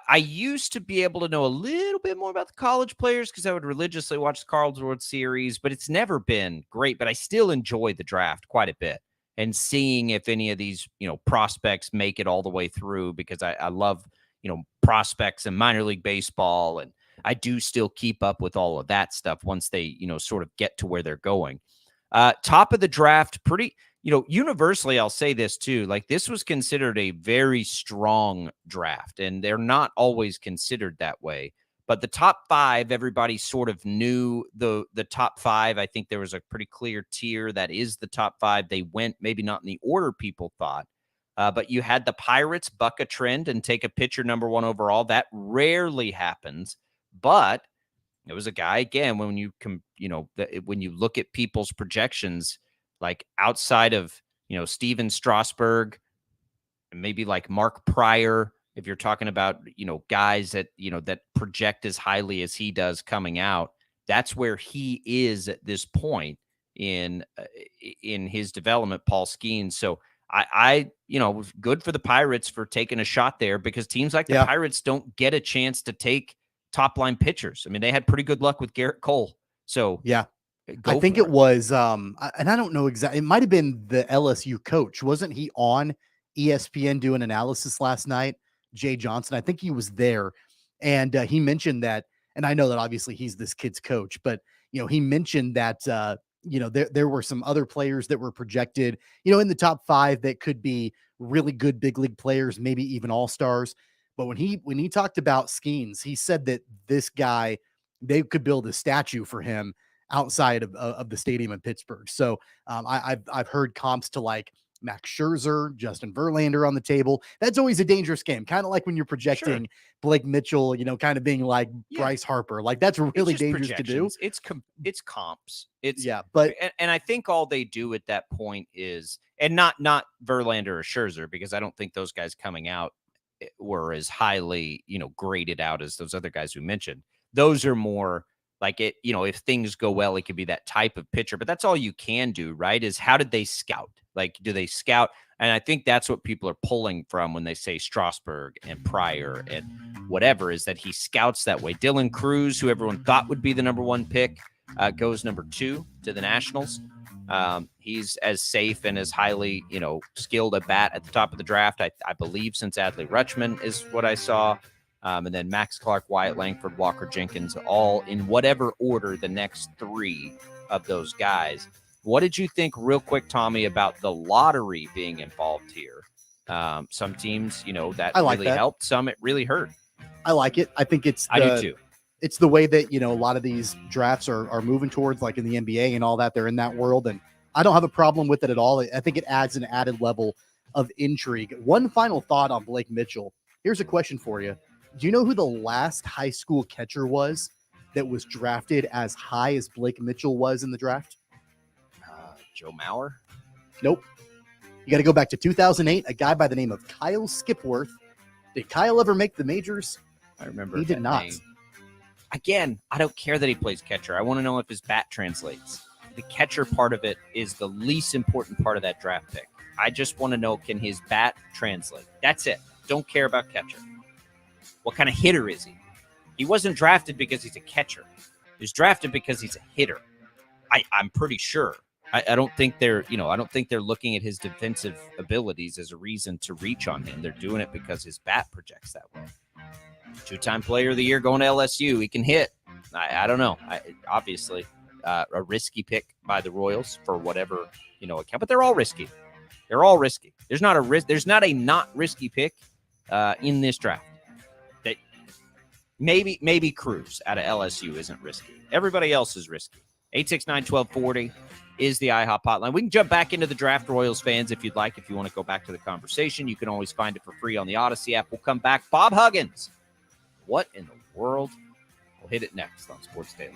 I used to be able to know a little bit more about the college players because I would religiously watch the Carl's World Series, but it's never been great. But I still enjoy the draft quite a bit and seeing if any of these, prospects make it all the way through because I love, prospects in minor league baseball. And I do still keep up with all of that stuff once they, sort of get to where they're going. Top of the draft, pretty, universally, I'll say this too, like this was considered a very strong draft and they're not always considered that way, but the top five, everybody sort of knew the top five. I think there was a pretty clear tier that is the top five. They went maybe not in the order people thought, but you had the Pirates buck a trend and take a pitcher number one overall. That rarely happens, but it was a guy, again, when you when you look at people's projections, like outside of, Steven Strasburg and maybe like Mark Pryor, if you're talking about, guys that, that project as highly as he does coming out, that's where he is at this point in his development, Paul Skeens. So good for the Pirates for taking a shot there, because teams like the Pirates don't get a chance to take top line pitchers. I mean, they had pretty good luck with Garrett Cole. So yeah, I think it was, and I don't know exactly. It might have been the LSU coach. Wasn't he on ESPN doing analysis last night? Jay Johnson. I think he was there, and he mentioned that. And I know that obviously he's this kid's coach, but he mentioned that there were some other players that were projected, in the top 5 that could be really good big league players, maybe even all-stars. But when he talked about Skeens, he said that this guy, they could build a statue for him outside of the stadium in Pittsburgh. So I've heard comps to like Max Scherzer, Justin Verlander on the table. That's always a dangerous game. Kind of like when you're projecting Blake Mitchell, kind of being like Bryce Harper. Like that's really dangerous to do. It's comps. And I think all they do at that point is, and not Verlander or Scherzer, because I don't think those guys coming out were as highly, graded out as those other guys we mentioned. Those are more like it, if things go well, it could be that type of pitcher, but that's all you can do, right? Is how did they scout? Like, do they scout? And I think that's what people are pulling from when they say Strasburg and Pryor and whatever, is that he scouts that way. Dylan Cruz, who everyone thought would be the number 1 pick, goes number 2 to the Nationals. He's as safe and as highly, skilled a bat at the top of the draft, I believe, since Adley Rutschman is what I saw. And then Max Clark, Wyatt Langford, Walker Jenkins, all in whatever order the next 3 of those guys. What did you think, real quick, Tommy, about the lottery being involved here? Some teams, that really helped. Some it really hurt. I like it. I think I do too. It's the way that, a lot of these drafts are moving towards, like in the NBA and all that. They're in that world, and I don't have a problem with it at all. I think it adds an added level of intrigue. One final thought on Blake Mitchell. Here's a question for you. Do you know who the last high school catcher was that was drafted as high as Blake Mitchell was in the draft? Joe Mauer? Nope. You got to go back to 2008, a guy by the name of Kyle Skipworth. Did Kyle ever make the majors? I remember. He did not. Name. Again, I don't care that he plays catcher. I want to know if his bat translates. The catcher part of it is the least important part of that draft pick. I just want to know, can his bat translate? That's it. Don't care about catcher. What kind of hitter is he? He wasn't drafted because he's a catcher. He was drafted because he's a hitter. I'm pretty sure. I don't think they're looking at his defensive abilities as a reason to reach on him. They're doing it because his bat projects that way. 2-time player of the year going to LSU. He can hit. I don't know. Obviously, a risky pick by the Royals for whatever, account, but they're all risky. They're all risky. There's not a not risky pick in this draft. That maybe Cruz out of LSU isn't risky. Everybody else is risky. 869-1240 is the IHOP hotline. We can jump back into the draft, Royals fans, if you'd like. If you want to go back to the conversation, you can always find it for free on the Odyssey app. We'll come back. Bob Huggins. What in the world? We'll hit it next on Sports Daily.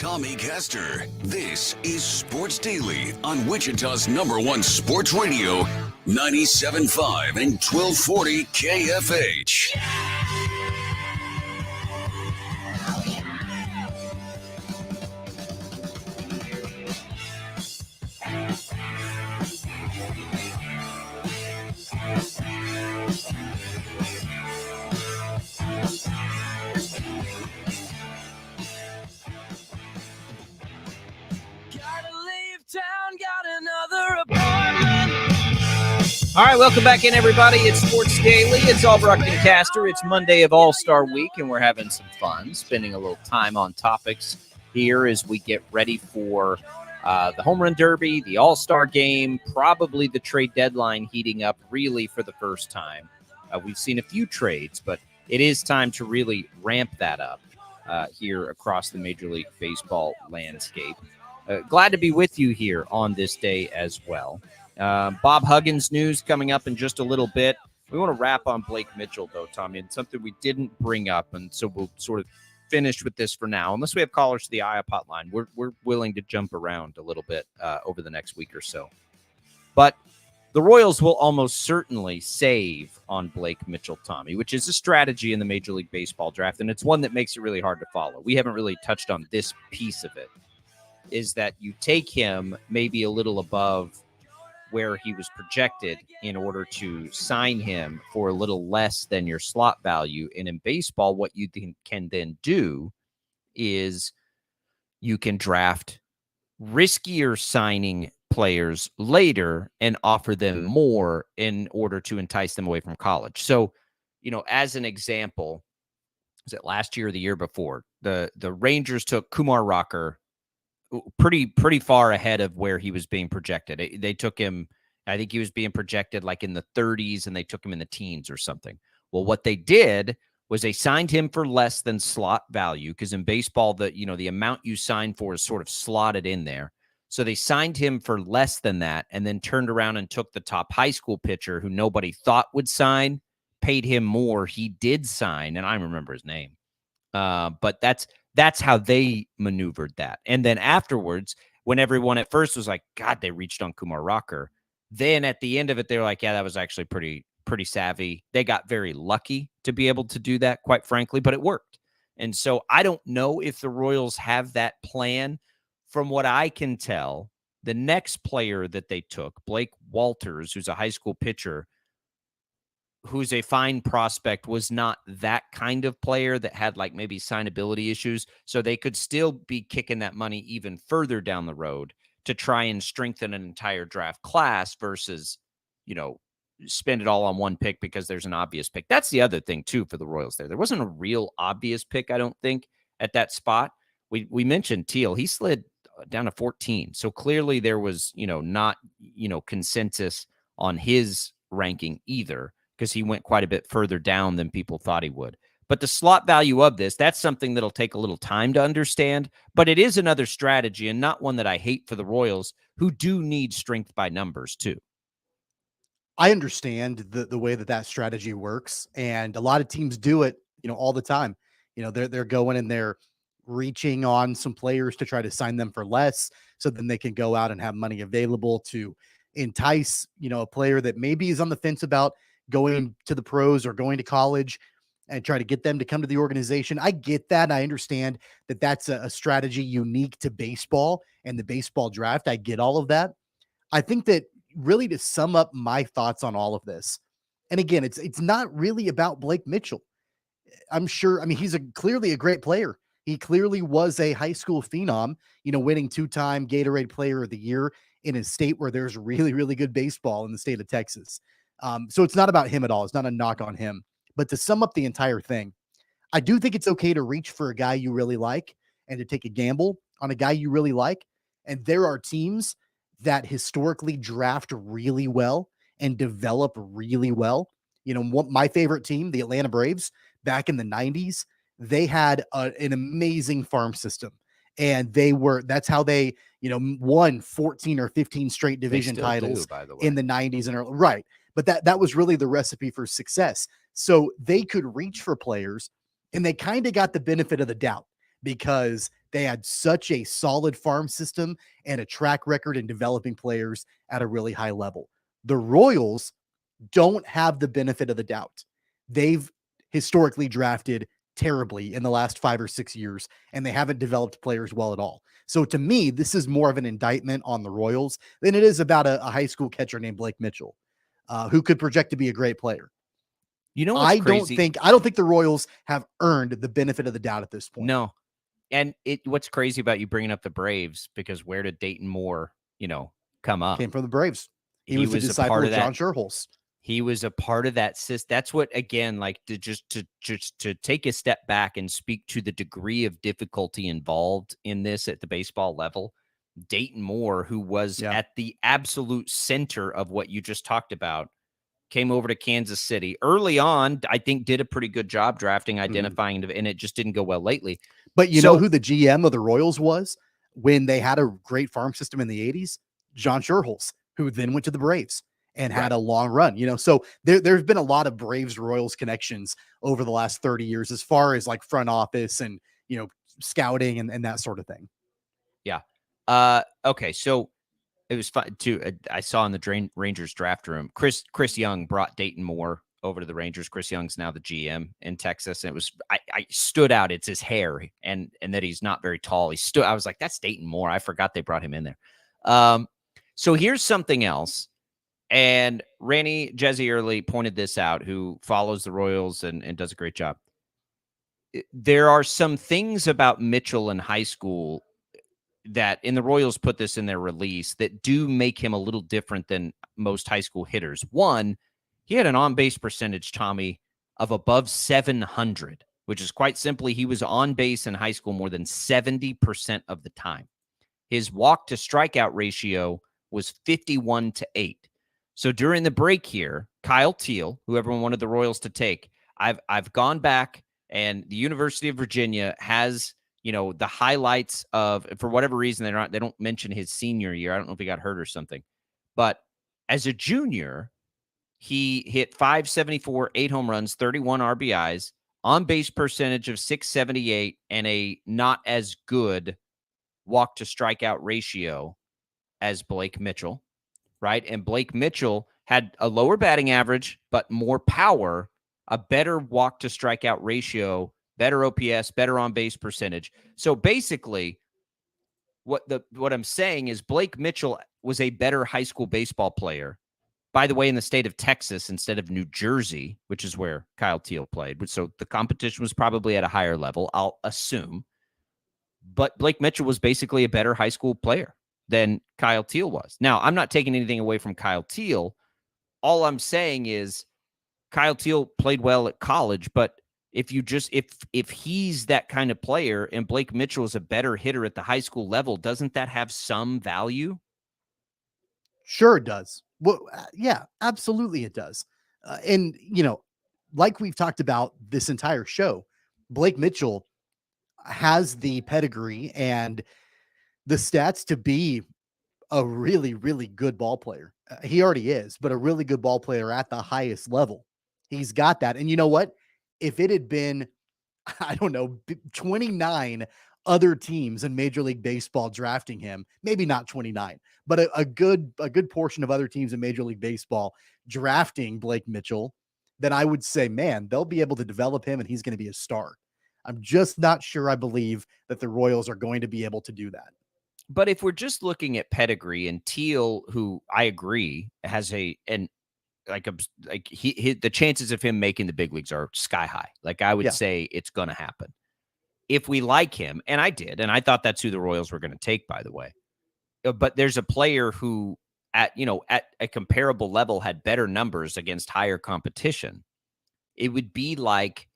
Tommy Castor. This is Sports Daily on Wichita's #1 sports radio, 97.5 and 1240 KFH. All right, welcome back in, everybody. It's Sports Daily. It's Albracht and Castor. It's Monday of All-Star Week, and we're having some fun, spending a little time on topics here as we get ready for the Home Run Derby, the All-Star Game, probably the trade deadline heating up really for the first time. We've seen a few trades, but it is time to really ramp that up here across the Major League Baseball landscape. Glad to be with you here on this day as well. Bob Huggins news coming up in just a little bit. We want to wrap on Blake Mitchell, though, Tommy, and something we didn't bring up, and so we'll sort of finish with this for now. Unless we have callers to the IOP hotline, we're willing to jump around a little bit over the next week or so. But the Royals will almost certainly save on Blake Mitchell, Tommy, which is a strategy in the Major League Baseball draft, and it's one that makes it really hard to follow. We haven't really touched on this piece of it, is that you take him maybe a little above where he was projected in order to sign him for a little less than your slot value. And in baseball, what you can then do is you can draft riskier signing players later and offer them more in order to entice them away from college. So, as an example, was it last year or the year before? The Rangers took Kumar Rocker pretty far ahead of where he was being projected. They took him, I think he was being projected like in the 30s, and they took him in the teens or something. Well, what they did was they signed him for less than slot value, because in baseball, the amount you sign for is sort of slotted in there. So they signed him for less than that, and then turned around and took the top high school pitcher who nobody thought would sign, paid him more. He did sign, and I don't remember his name. But that's how they maneuvered that. And then afterwards, when everyone at first was like, God, they reached on Kumar Rocker, then at the end of it, they were like, yeah, that was actually pretty savvy. They got very lucky to be able to do that, quite frankly, but it worked. And so I don't know if the Royals have that plan. From what I can tell, the next player that they took, Blake Walters, who's a high school pitcher, who's a fine prospect, was not that kind of player that had like maybe signability issues. So they could still be kicking that money even further down the road to try and strengthen an entire draft class versus, spend it all on one pick because there's an obvious pick. That's the other thing too for the Royals there. There wasn't a real obvious pick, I don't think, at that spot. We mentioned Teal. He slid down to 14. So clearly there was, not, consensus on his ranking either, because he went quite a bit further down than people thought he would. But the slot value of this, that's something that'll take a little time to understand, but it is another strategy, and not one that I hate for the Royals, who do need strength by numbers too. I understand the way that strategy works, and a lot of teams do it, all the time. They're going and they're reaching on some players to try to sign them for less, so then they can go out and have money available to entice, a player that maybe is on the fence about going to the pros or going to college, and try to get them to come to the organization. I get that. I understand that that's a strategy unique to baseball and the baseball draft. I get all of that. I think that, really, to sum up my thoughts on all of this, and again, it's not really about Blake Mitchell. I'm sure, he's clearly a great player. He clearly was a high school phenom, winning 2-time Gatorade Player of the Year in a state where there's really, really good baseball in the state of Texas. So it's not about him at all. It's not a knock on him. But to sum up the entire thing, I do think it's okay to reach for a guy you really like and to take a gamble on a guy you really like. And there are teams that historically draft really well and develop really well. My favorite team, the Atlanta Braves, back in the 90s, they had an amazing farm system. And that's how they, won 14 or 15 straight division titles by the way, in the 90s and early, right. But that was really the recipe for success. So they could reach for players, and they kind of got the benefit of the doubt because they had such a solid farm system and a track record in developing players at a really high level. The Royals don't have the benefit of the doubt. They've historically drafted terribly in the last 5 or 6 years, and they haven't developed players well at all. So to me, this is more of an indictment on the Royals than it is about a high school catcher named Blake Mitchell, who could project to be a great player. What's crazy? I don't think the Royals have earned the benefit of the doubt at this point. No. And what's crazy about you bringing up the Braves, because where did Dayton Moore, come up? Came from the Braves. He was a disciple of John Sherholz. He was a part of that system. That's what, again, like to take a step back and speak to the degree of difficulty involved in this at the baseball level. Dayton Moore, who was at the absolute center of what you just talked about, came over to Kansas City early on. I think did a pretty good job drafting, identifying, and it just didn't go well lately. But you know who the GM of the Royals was when they had a great farm system in the 80s? John Sherholz, who then went to the Braves and had a long run. So there's been a lot of Braves Royals connections over the last 30 years as far as like front office and, scouting and that sort of thing. Yeah. Okay. So it was fun too. I saw in the Rangers draft room, Chris Young brought Dayton Moore over to the Rangers. Chris Young's now the GM in Texas. And it was, I stood out. It's his hair and that he's not very tall. I was like, that's Dayton Moore. I forgot they brought him in there. So here's something else. And Randy Jesse Early pointed this out, who follows the Royals and does a great job. there are some things about Mitchell in high school that, and the Royals put this in their release, that do make him a little different than most high school hitters. One, he had an on-base percentage, Tommy, of above 700, which is quite simply he was on base in high school more than 70% of the time. His walk to strikeout ratio was 51-8. So during the break here, Kyle Teal, who everyone wanted the Royals to take, I've gone back, and the University of Virginia has, the highlights of, for whatever reason, they don't mention his senior year. I don't know if he got hurt or something, but as a junior, he hit 574, 8 home runs, 31 RBIs, on base percentage of 678, and a not as good walk to strikeout ratio as Blake Mitchell, right? And Blake Mitchell had a lower batting average, but more power, a better walk to strikeout ratio, better OPS, better on base percentage. So basically, what I'm saying is Blake Mitchell was a better high school baseball player, by the way, in the state of Texas instead of New Jersey, which is where Kyle Teal played. So the competition was probably at a higher level, I'll assume. But Blake Mitchell was basically a better high school player than Kyle Teal was. Now, I'm not taking anything away from Kyle Teal. All I'm saying is Kyle Teal played well at college, but if he's that kind of player and Blake Mitchell is a better hitter at the high school level, doesn't that have some value? Sure it does. Well, yeah, absolutely it does. And, like we've talked about this entire show, Blake Mitchell has the pedigree and the stats to be a really, really good ball player. He already is, but a really good ball player at the highest level. He's got that. And you know what? If it had been, I don't know, 29 other teams in Major League Baseball drafting him, maybe not 29, but a good portion of other teams in Major League Baseball drafting Blake Mitchell, then I would say, man, they'll be able to develop him and he's going to be a star. I'm just not sure I believe that the Royals are going to be able to do that. But if we're just looking at pedigree, and Teal, who I agree has the chances of him making the big leagues are sky high. Like I would say it's going to happen. If we like him, and I did, and I thought that's who the Royals were going to take, by the way. But there's a player who at a comparable level had better numbers against higher competition. It would be like,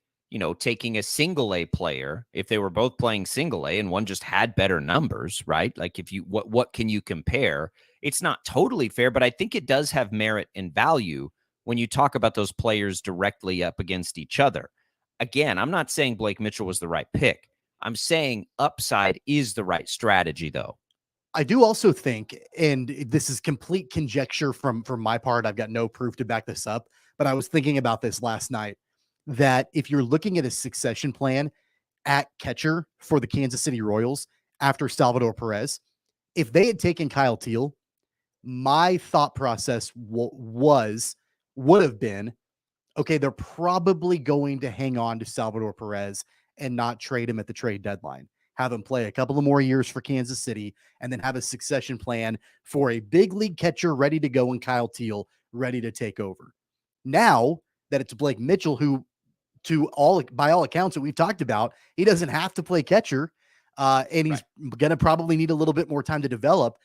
taking a single A player, if they were both playing single A and one just had better numbers, right? Like if you, what can you compare? It's not totally fair, but I think it does have merit and value when you talk about those players directly up against each other. Again, I'm not saying Blake Mitchell was the right pick. I'm saying upside is the right strategy, though. I do also think, and this is complete conjecture from my part, I've got no proof to back this up, but I was thinking about this last night, that if you're looking at a succession plan at catcher for the Kansas City Royals after Salvador Perez, if they had taken Kyle Teal, my thought process would have been, okay, they're probably going to hang on to Salvador Perez and not trade him at the trade deadline. Have him play a couple of more years for Kansas City, and then have a succession plan for a big league catcher ready to go and Kyle Teal ready to take over. Now that it's Blake Mitchell, who by all accounts that we've talked about, he doesn't have to play catcher, and he's going to probably need a little bit more time to develop.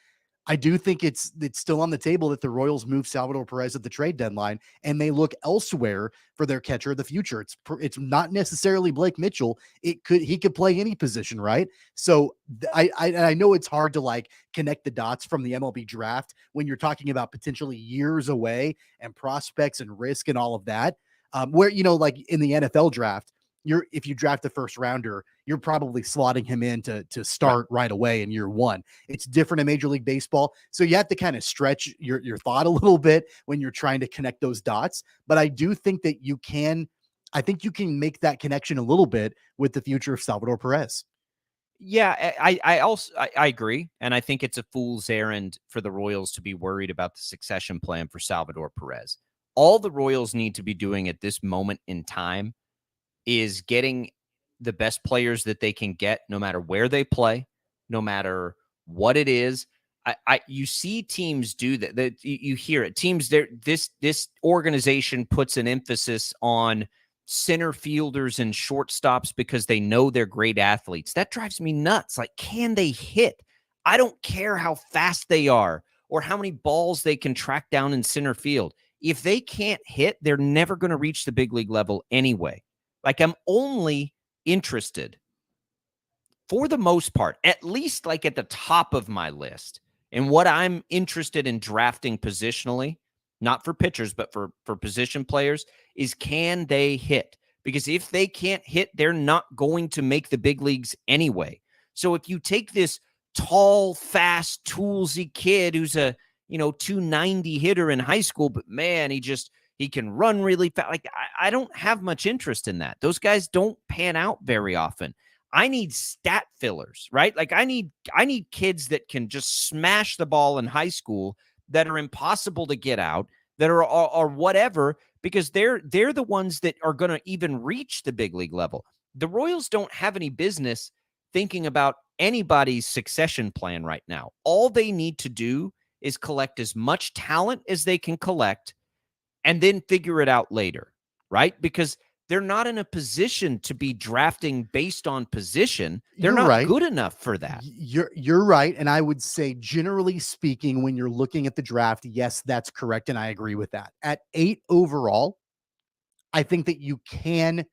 I do think it's still on the table that the Royals move Salvador Perez at the trade deadline and they look elsewhere for their catcher of the future. It's not necessarily Blake Mitchell. He could play any position, right? So I know it's hard to connect the dots from the MLB draft when you're talking about potentially years away and prospects and risk and all of that. Where like in the NFL draft, if you draft the first rounder, you're probably slotting him in to start right away in year one. It's different in Major League Baseball. So you have to kind of stretch your thought a little bit when you're trying to connect those dots. But I do think that you can make that connection a little bit with the future of Salvador Perez. Yeah, I agree. And I think it's a fool's errand for the Royals to be worried about the succession plan for Salvador Perez. All the Royals need to be doing at this moment in time is getting the best players that they can get, no matter where they play, no matter what it is. You see teams do that. You hear it. Teams there. This organization puts an emphasis on center fielders and shortstops because they know they're great athletes. That drives me nuts. Like, can they hit? I don't care how fast they are or how many balls they can track down in center field. If they can't hit, they're never going to reach the big league level anyway. Like, I'm only interested, for the most part, at least like at the top of my list, and what I'm interested in drafting positionally, not for pitchers, but for position players, is can they hit? Because if they can't hit, they're not going to make the big leagues anyway. So if you take this tall, fast, toolsy kid who's a 290 hitter in high school, but man, he can run really fast. Like, I don't have much interest in that. Those guys don't pan out very often. I need stat fillers, right? Like, I need kids that can just smash the ball in high school, that are impossible to get out, that are whatever, because they're the ones that are going to even reach the big league level. The Royals don't have any business thinking about anybody's succession plan right now. All they need to do is collect as much talent as they can collect and then figure it out later, right? Because they're not in a position to be drafting based on position. They're not good enough for that. You're right. And I would say, generally speaking, when you're looking at the draft, yes, that's correct. And I agree with that. At 8 overall, I think that you can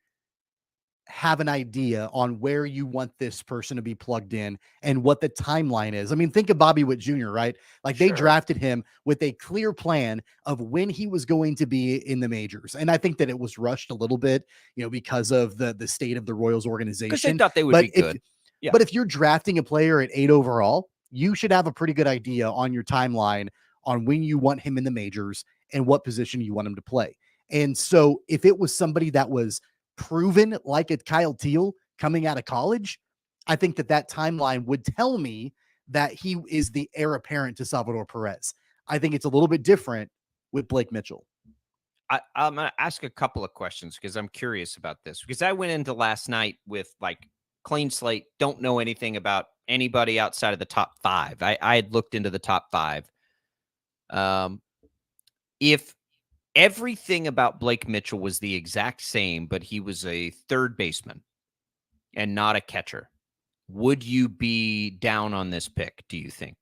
have an idea on where you want this person to be plugged in and what the timeline is. I mean, think of Bobby Witt Jr., right? Like, they drafted him with a clear plan of when he was going to be in the majors. And I think that it was rushed a little bit, because of the state of the Royals organization. Because they thought they would be good. Yeah. But if you're drafting a player at 8 overall, you should have a pretty good idea on your timeline on when you want him in the majors and what position you want him to play. And so if it was somebody that was proven, like a Kyle Teal coming out of college, I think that timeline would tell me that he is the heir apparent to Salvador Perez. I think it's a little bit different with Blake Mitchell. I'm going to ask a couple of questions because I'm curious about this, because I went into last night with like clean slate, don't know anything about anybody outside of the top 5. I had looked into the top 5. If everything about Blake Mitchell was the exact same, but he was a third baseman and not a catcher, would you be down on this pick, do you think?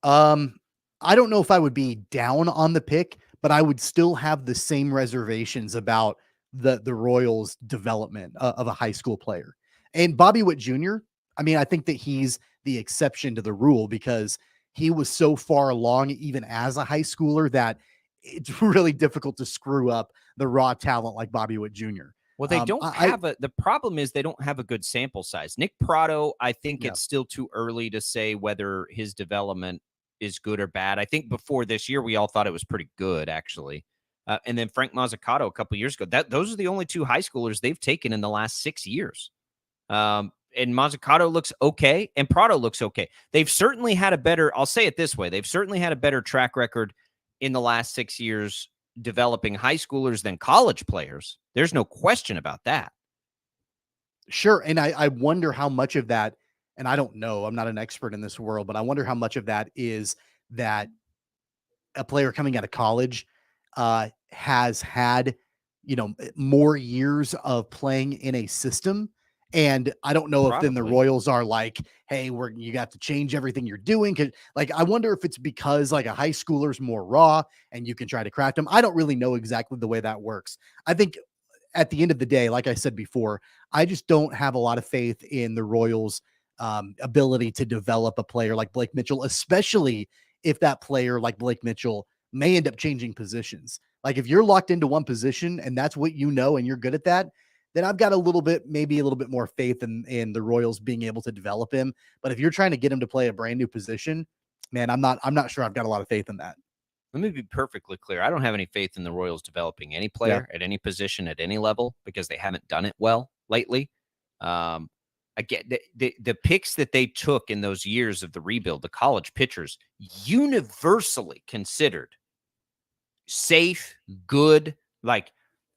I don't know if I would be down on the pick, but I would still have the same reservations about the Royals' development of a high school player. And Bobby Witt Jr., I mean, I think that he's the exception to the rule because he was so far along, even as a high schooler, that it's really difficult to screw up the raw talent like Bobby Witt Jr. Well, they don't have the problem is they don't have a good sample size. Nick Prado, I think it's still too early to say whether his development is good or bad. I think before this year, we all thought it was pretty good, actually. And then Frank Mazzucato a couple years ago, those are the only 2 high schoolers they've taken in the last 6 years. And Mazzucato looks okay, and Prado looks okay. They've certainly had a better, I'll say it this way, they've certainly had a better track record in the last 6 years developing high schoolers than college players. There's no question about that. Sure. And I wonder how much of that, and I don't know, I'm not an expert in this world, but I wonder how much of that is that a player coming out of college has had, more years of playing in a system. And I don't know if then the Royals are like, hey, you got to change everything you're doing. Like, I wonder if it's because like a high schooler's more raw and you can try to craft them. I don't really know exactly the way that works. I think at the end of the day, like I said before, I just don't have a lot of faith in the Royals' ability to develop a player like Blake Mitchell, especially if that player like Blake Mitchell may end up changing positions. Like, if you're locked into one position and that's what and you're good at that, then I've got maybe a little bit more faith in the Royals being able to develop him. But if you're trying to get him to play a brand new position, man, I'm not sure I've got a lot of faith in that. Let me be perfectly clear. I don't have any faith in the Royals developing any player at any position at any level because they haven't done it well lately. Again, the picks that they took in those years of the rebuild, the college pitchers, universally considered safe, good. Like,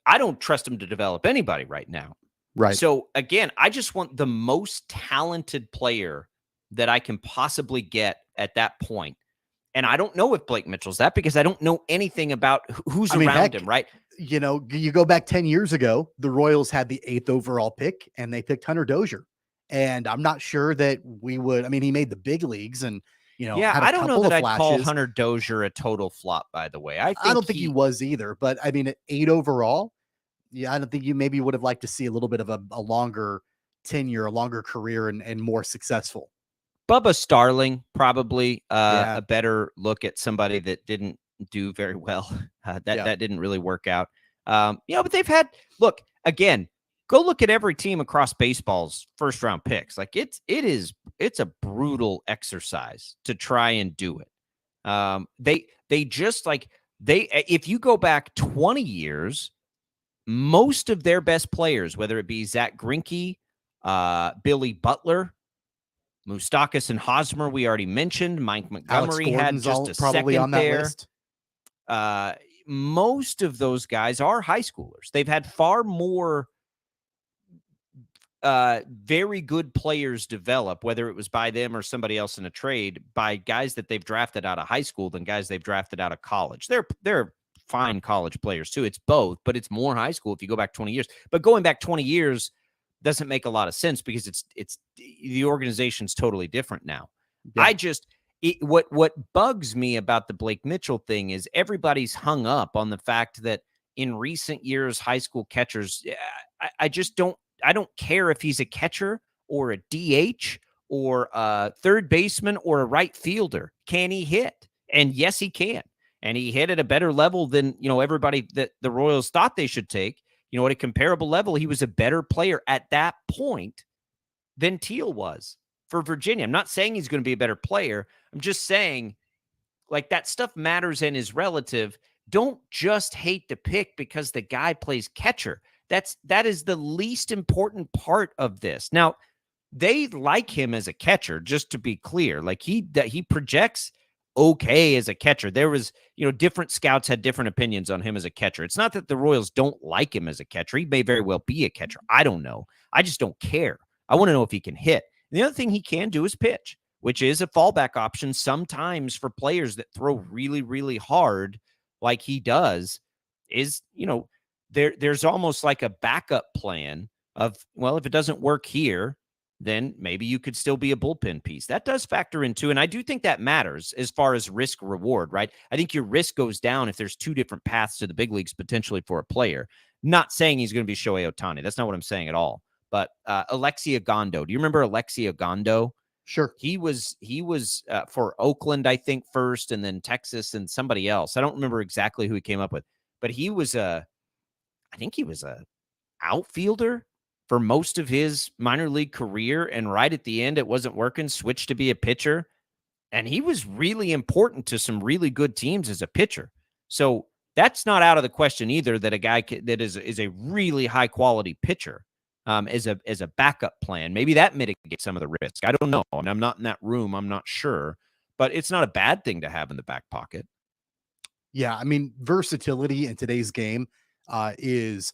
I don't trust them to develop anybody right now. Right. So again, I just want the most talented player that I can possibly get at that point. And I don't know if Blake Mitchell's that because I don't know anything about who's around him, right? you know, you go back 10 years ago, the Royals had the 8th overall pick and they picked Hunter Dozier. And I'm not sure that we would, I mean, he made the big leagues and, you know, Yeah, had a I don't know couple that of I'd call flashes. Hunter Dozier a total flop, by the way. I don't think he was either, but I mean, at 8 overall, yeah, I don't think you maybe would have liked to see a little bit of a longer tenure, a longer career and more successful. Bubba Starling, probably Yeah. a better look at somebody that didn't do very well. That didn't really work out. But they've had, look, again, go look at every team across baseball's first round picks. Like it's a brutal exercise to try and do it. They just like if you go back 20 years, most of their best players, whether it be Zach Greinke, Billy Butler, Moustakas and Hosmer, we already mentioned. Mike Montgomery had just a probably second on that there. list. Most of those guys are high schoolers. They've had far more very good players develop, whether it was by them or somebody else in a trade, by guys that they've drafted out of high school than guys they've drafted out of college. They're fine college players too. It's both, but it's more high school if you go back 20 years. But going back 20 years doesn't make a lot of sense because it's the organization's totally different now. Yeah. What bugs me about the Blake Mitchell thing is everybody's hung up on the fact that in recent years, high school catchers, I don't care if he's a catcher or a DH or a third baseman or a right fielder. Can he hit? And yes, he can. And he hit at a better level than, everybody that the Royals thought they should take. At a comparable level, he was a better player at that point than Teal was for Virginia. I'm not saying he's going to be a better player. I'm just saying, like, that stuff matters and is relative. Don't just hate the pick because the guy plays catcher. That is the least important part of this. Now, they like him as a catcher, just to be clear. Like he projects okay as a catcher. There was, different scouts had different opinions on him as a catcher. It's not that the Royals don't like him as a catcher. He may very well be a catcher. I don't know. I just don't care. I want to know if he can hit. And the other thing he can do is pitch, which is a fallback option sometimes for players that throw really, really hard like he does. Is, there's almost like a backup plan of, well, if it doesn't work here, then maybe you could still be a bullpen piece. That does factor into, and I do think that matters as far as risk reward, right? I think your risk goes down if there's two different paths to the big leagues potentially for a player. Not saying he's going to be Shohei Ohtani. That's not what I'm saying at all. But Alexi Ogando, do you remember Alexi Ogando? Sure. He was for Oakland, I think, first, and then Texas and somebody else. I don't remember exactly who he came up with, but he was I think he was a outfielder for most of his minor league career. And right at the end, it wasn't working, switched to be a pitcher. And he was really important to some really good teams as a pitcher. So that's not out of the question either, that a guy that is a really high quality pitcher as a backup plan. Maybe that mitigates some of the risk. I don't know. I mean, I'm not in that room. I'm not sure. But it's not a bad thing to have in the back pocket. Yeah, I mean, versatility in today's game is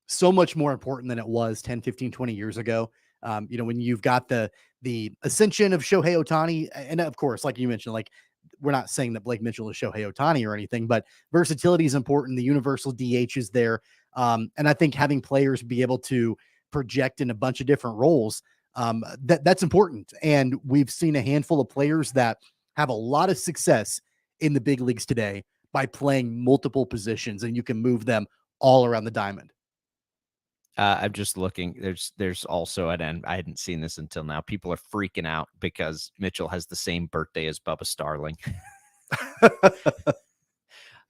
so much more important than it was 10, 15, 20 years ago. When you've got the ascension of Shohei Ohtani, and of course, like you mentioned, like, we're not saying that Blake Mitchell is Shohei Ohtani or anything, but versatility is important. The universal DH is there. And I think having players be able to project in a bunch of different roles, that's important. And we've seen a handful of players that have a lot of success in the big leagues today by playing multiple positions, and you can move them all around the diamond. I'm just looking. There's also, and I hadn't seen this until now, people are freaking out because Mitchell has the same birthday as Bubba Starling.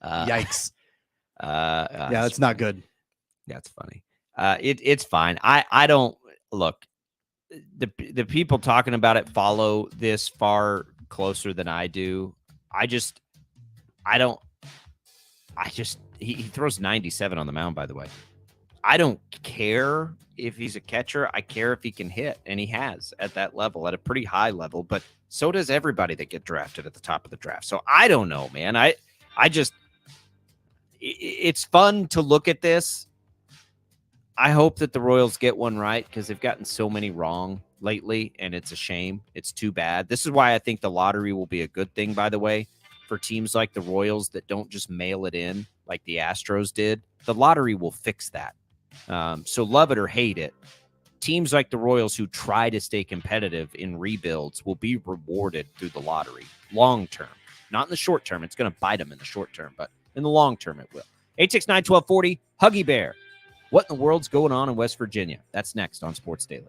Yikes. Yeah, that's not good. That's funny. It's fine. I don't look. The people talking about it follow this far closer than I do. He throws 97 on the mound, by the way. I don't care if he's a catcher. I care if he can hit, and he has at that level, at a pretty high level. But so does everybody that get drafted at the top of the draft. So I don't know, man. It's fun to look at this. I hope that the Royals get one right because they've gotten so many wrong lately, and it's a shame. It's too bad. This is why I think the lottery will be a good thing, by the way, for teams like the Royals that don't just mail it in like the Astros did. The lottery will fix that. So love it or hate it, teams like the Royals who try to stay competitive in rebuilds will be rewarded through the lottery long term. Not in the short term. It's going to bite them in the short term, but in the long term it will. 869-1240, Huggy Bear. What in the world's going on in West Virginia? That's next on Sports Daily.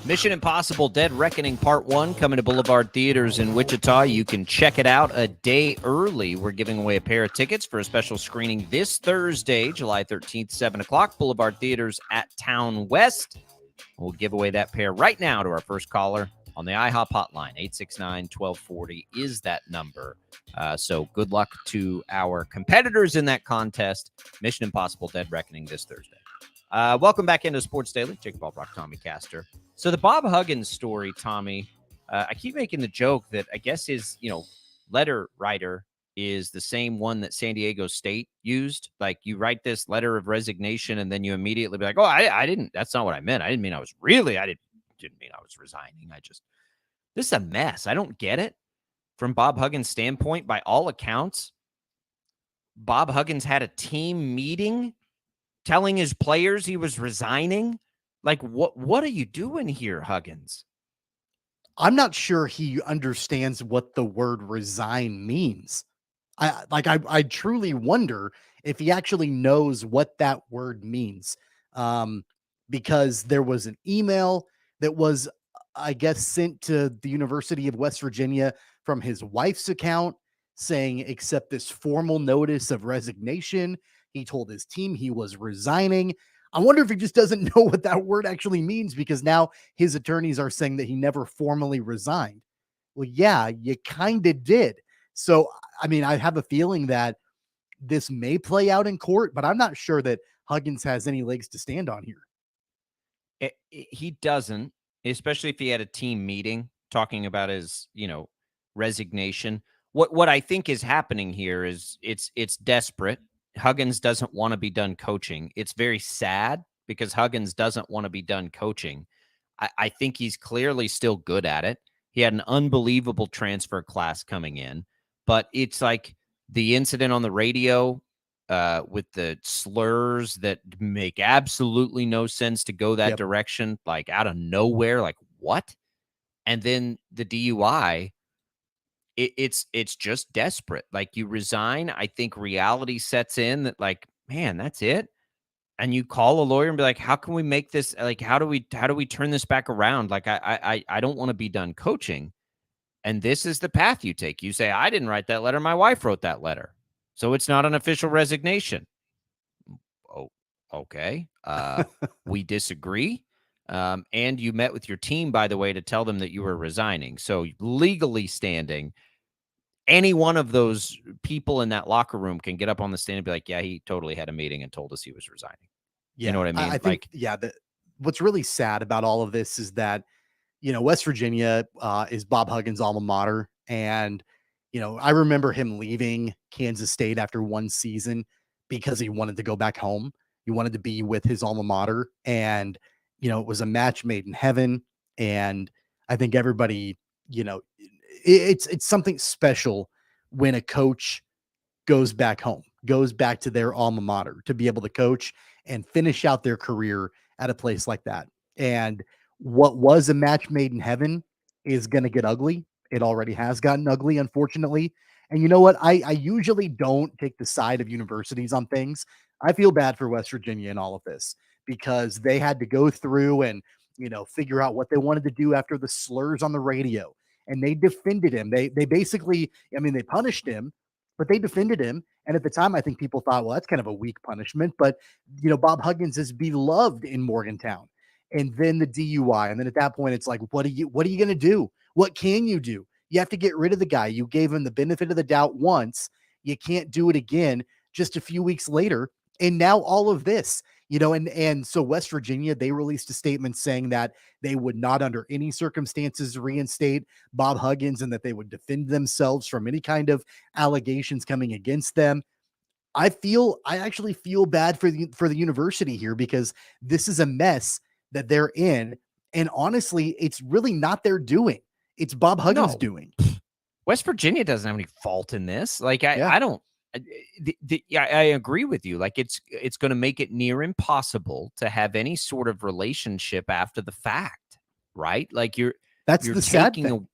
Mission Impossible Dead Reckoning Part 1 coming to Boulevard Theaters in Wichita. You can check it out a day early. We're giving away a pair of tickets for a special screening this Thursday, July 13th, 7 o'clock, Boulevard Theaters at Town West. We'll give away that pair right now to our first caller on the IHOP hotline. 869-1240 is that number. So good luck to our competitors in that contest. Mission Impossible Dead Reckoning this Thursday. Welcome back into Sports Daily. Jacob Albracht, Tommy Castor. So the Bob Huggins story, Tommy, I keep making the joke that I guess his, letter writer is the same one that San Diego State used. Like, you write this letter of resignation and then you immediately be like, oh, I didn't, that's not what I meant. I didn't mean I was resigning. This is a mess. I don't get it. From Bob Huggins' standpoint, by all accounts, Bob Huggins had a team meeting telling his players he was resigning. Like, what are you doing here, Huggins? I'm not sure he understands what the word resign means. I truly wonder if he actually knows what that word means. Because there was an email that was, I guess, sent to the University of West Virginia from his wife's account saying, accept this formal notice of resignation. He told his team he was resigning. I wonder if he just doesn't know what that word actually means, because now his attorneys are saying that he never formally resigned. Well, yeah, you kind of did. So, I mean, I have a feeling that this may play out in court, but I'm not sure that Huggins has any legs to stand on here. He doesn't, especially if he had a team meeting talking about his, resignation. What I think is happening here is it's desperate. Huggins doesn't want to be done coaching. It's very sad because Huggins doesn't want to be done coaching. I think he's clearly still good at it. He had an unbelievable transfer class coming in, but it's like the incident on the radio with the slurs that make absolutely no sense to go that direction, like out of nowhere, like what? And then the DUI, it's just desperate. Like, you resign. I think reality sets in that, like, man, that's it. And you call a lawyer and be like, how can we make this, like, how do we turn this back around? Like, I don't want to be done coaching. And this is the path you take. You say, I didn't write that letter. My wife wrote that letter. So it's not an official resignation. Oh, okay. We disagree. And you met with your team, by the way, to tell them that you were resigning. So legally standing, any one of those people in that locker room can get up on the stand and be like, yeah, he totally had a meeting and told us he was resigning. Yeah, you know what I mean? I think, what's really sad about all of this is that, West Virginia is Bob Huggins' alma mater. And, I remember him leaving Kansas State after one season because he wanted to go back home. He wanted to be with his alma mater. And, it was a match made in heaven. And I think everybody, it's something special when a coach goes back home, goes back to their alma mater to be able to coach and finish out their career at a place like that. And what was a match made in heaven is going to get ugly. It already has gotten ugly, unfortunately. And you know what? I usually don't take the side of universities on things. I feel bad for West Virginia in all of this because they had to go through and, figure out what they wanted to do after the slurs on the radio. And they defended him. They basically, they punished him, but they defended him. And at the time, I think people thought, well, that's kind of a weak punishment. But, Bob Huggins is beloved in Morgantown. And then the DUI. And then at that point, it's like, what are you going to do? What can you do? You have to get rid of the guy. You gave him the benefit of the doubt once. You can't do it again just a few weeks later. And now all of this, and so West Virginia, they released a statement saying that they would not under any circumstances reinstate Bob Huggins and that they would defend themselves from any kind of allegations coming against them. I actually feel bad for the university here because this is a mess that they're in. And honestly, it's really not their doing. It's Bob Huggins' doing. West Virginia doesn't have any fault in this. Like, I don't. I agree with you. Like, it's going to make it near impossible to have any sort of relationship after the fact, right? Like, you're the sad thing.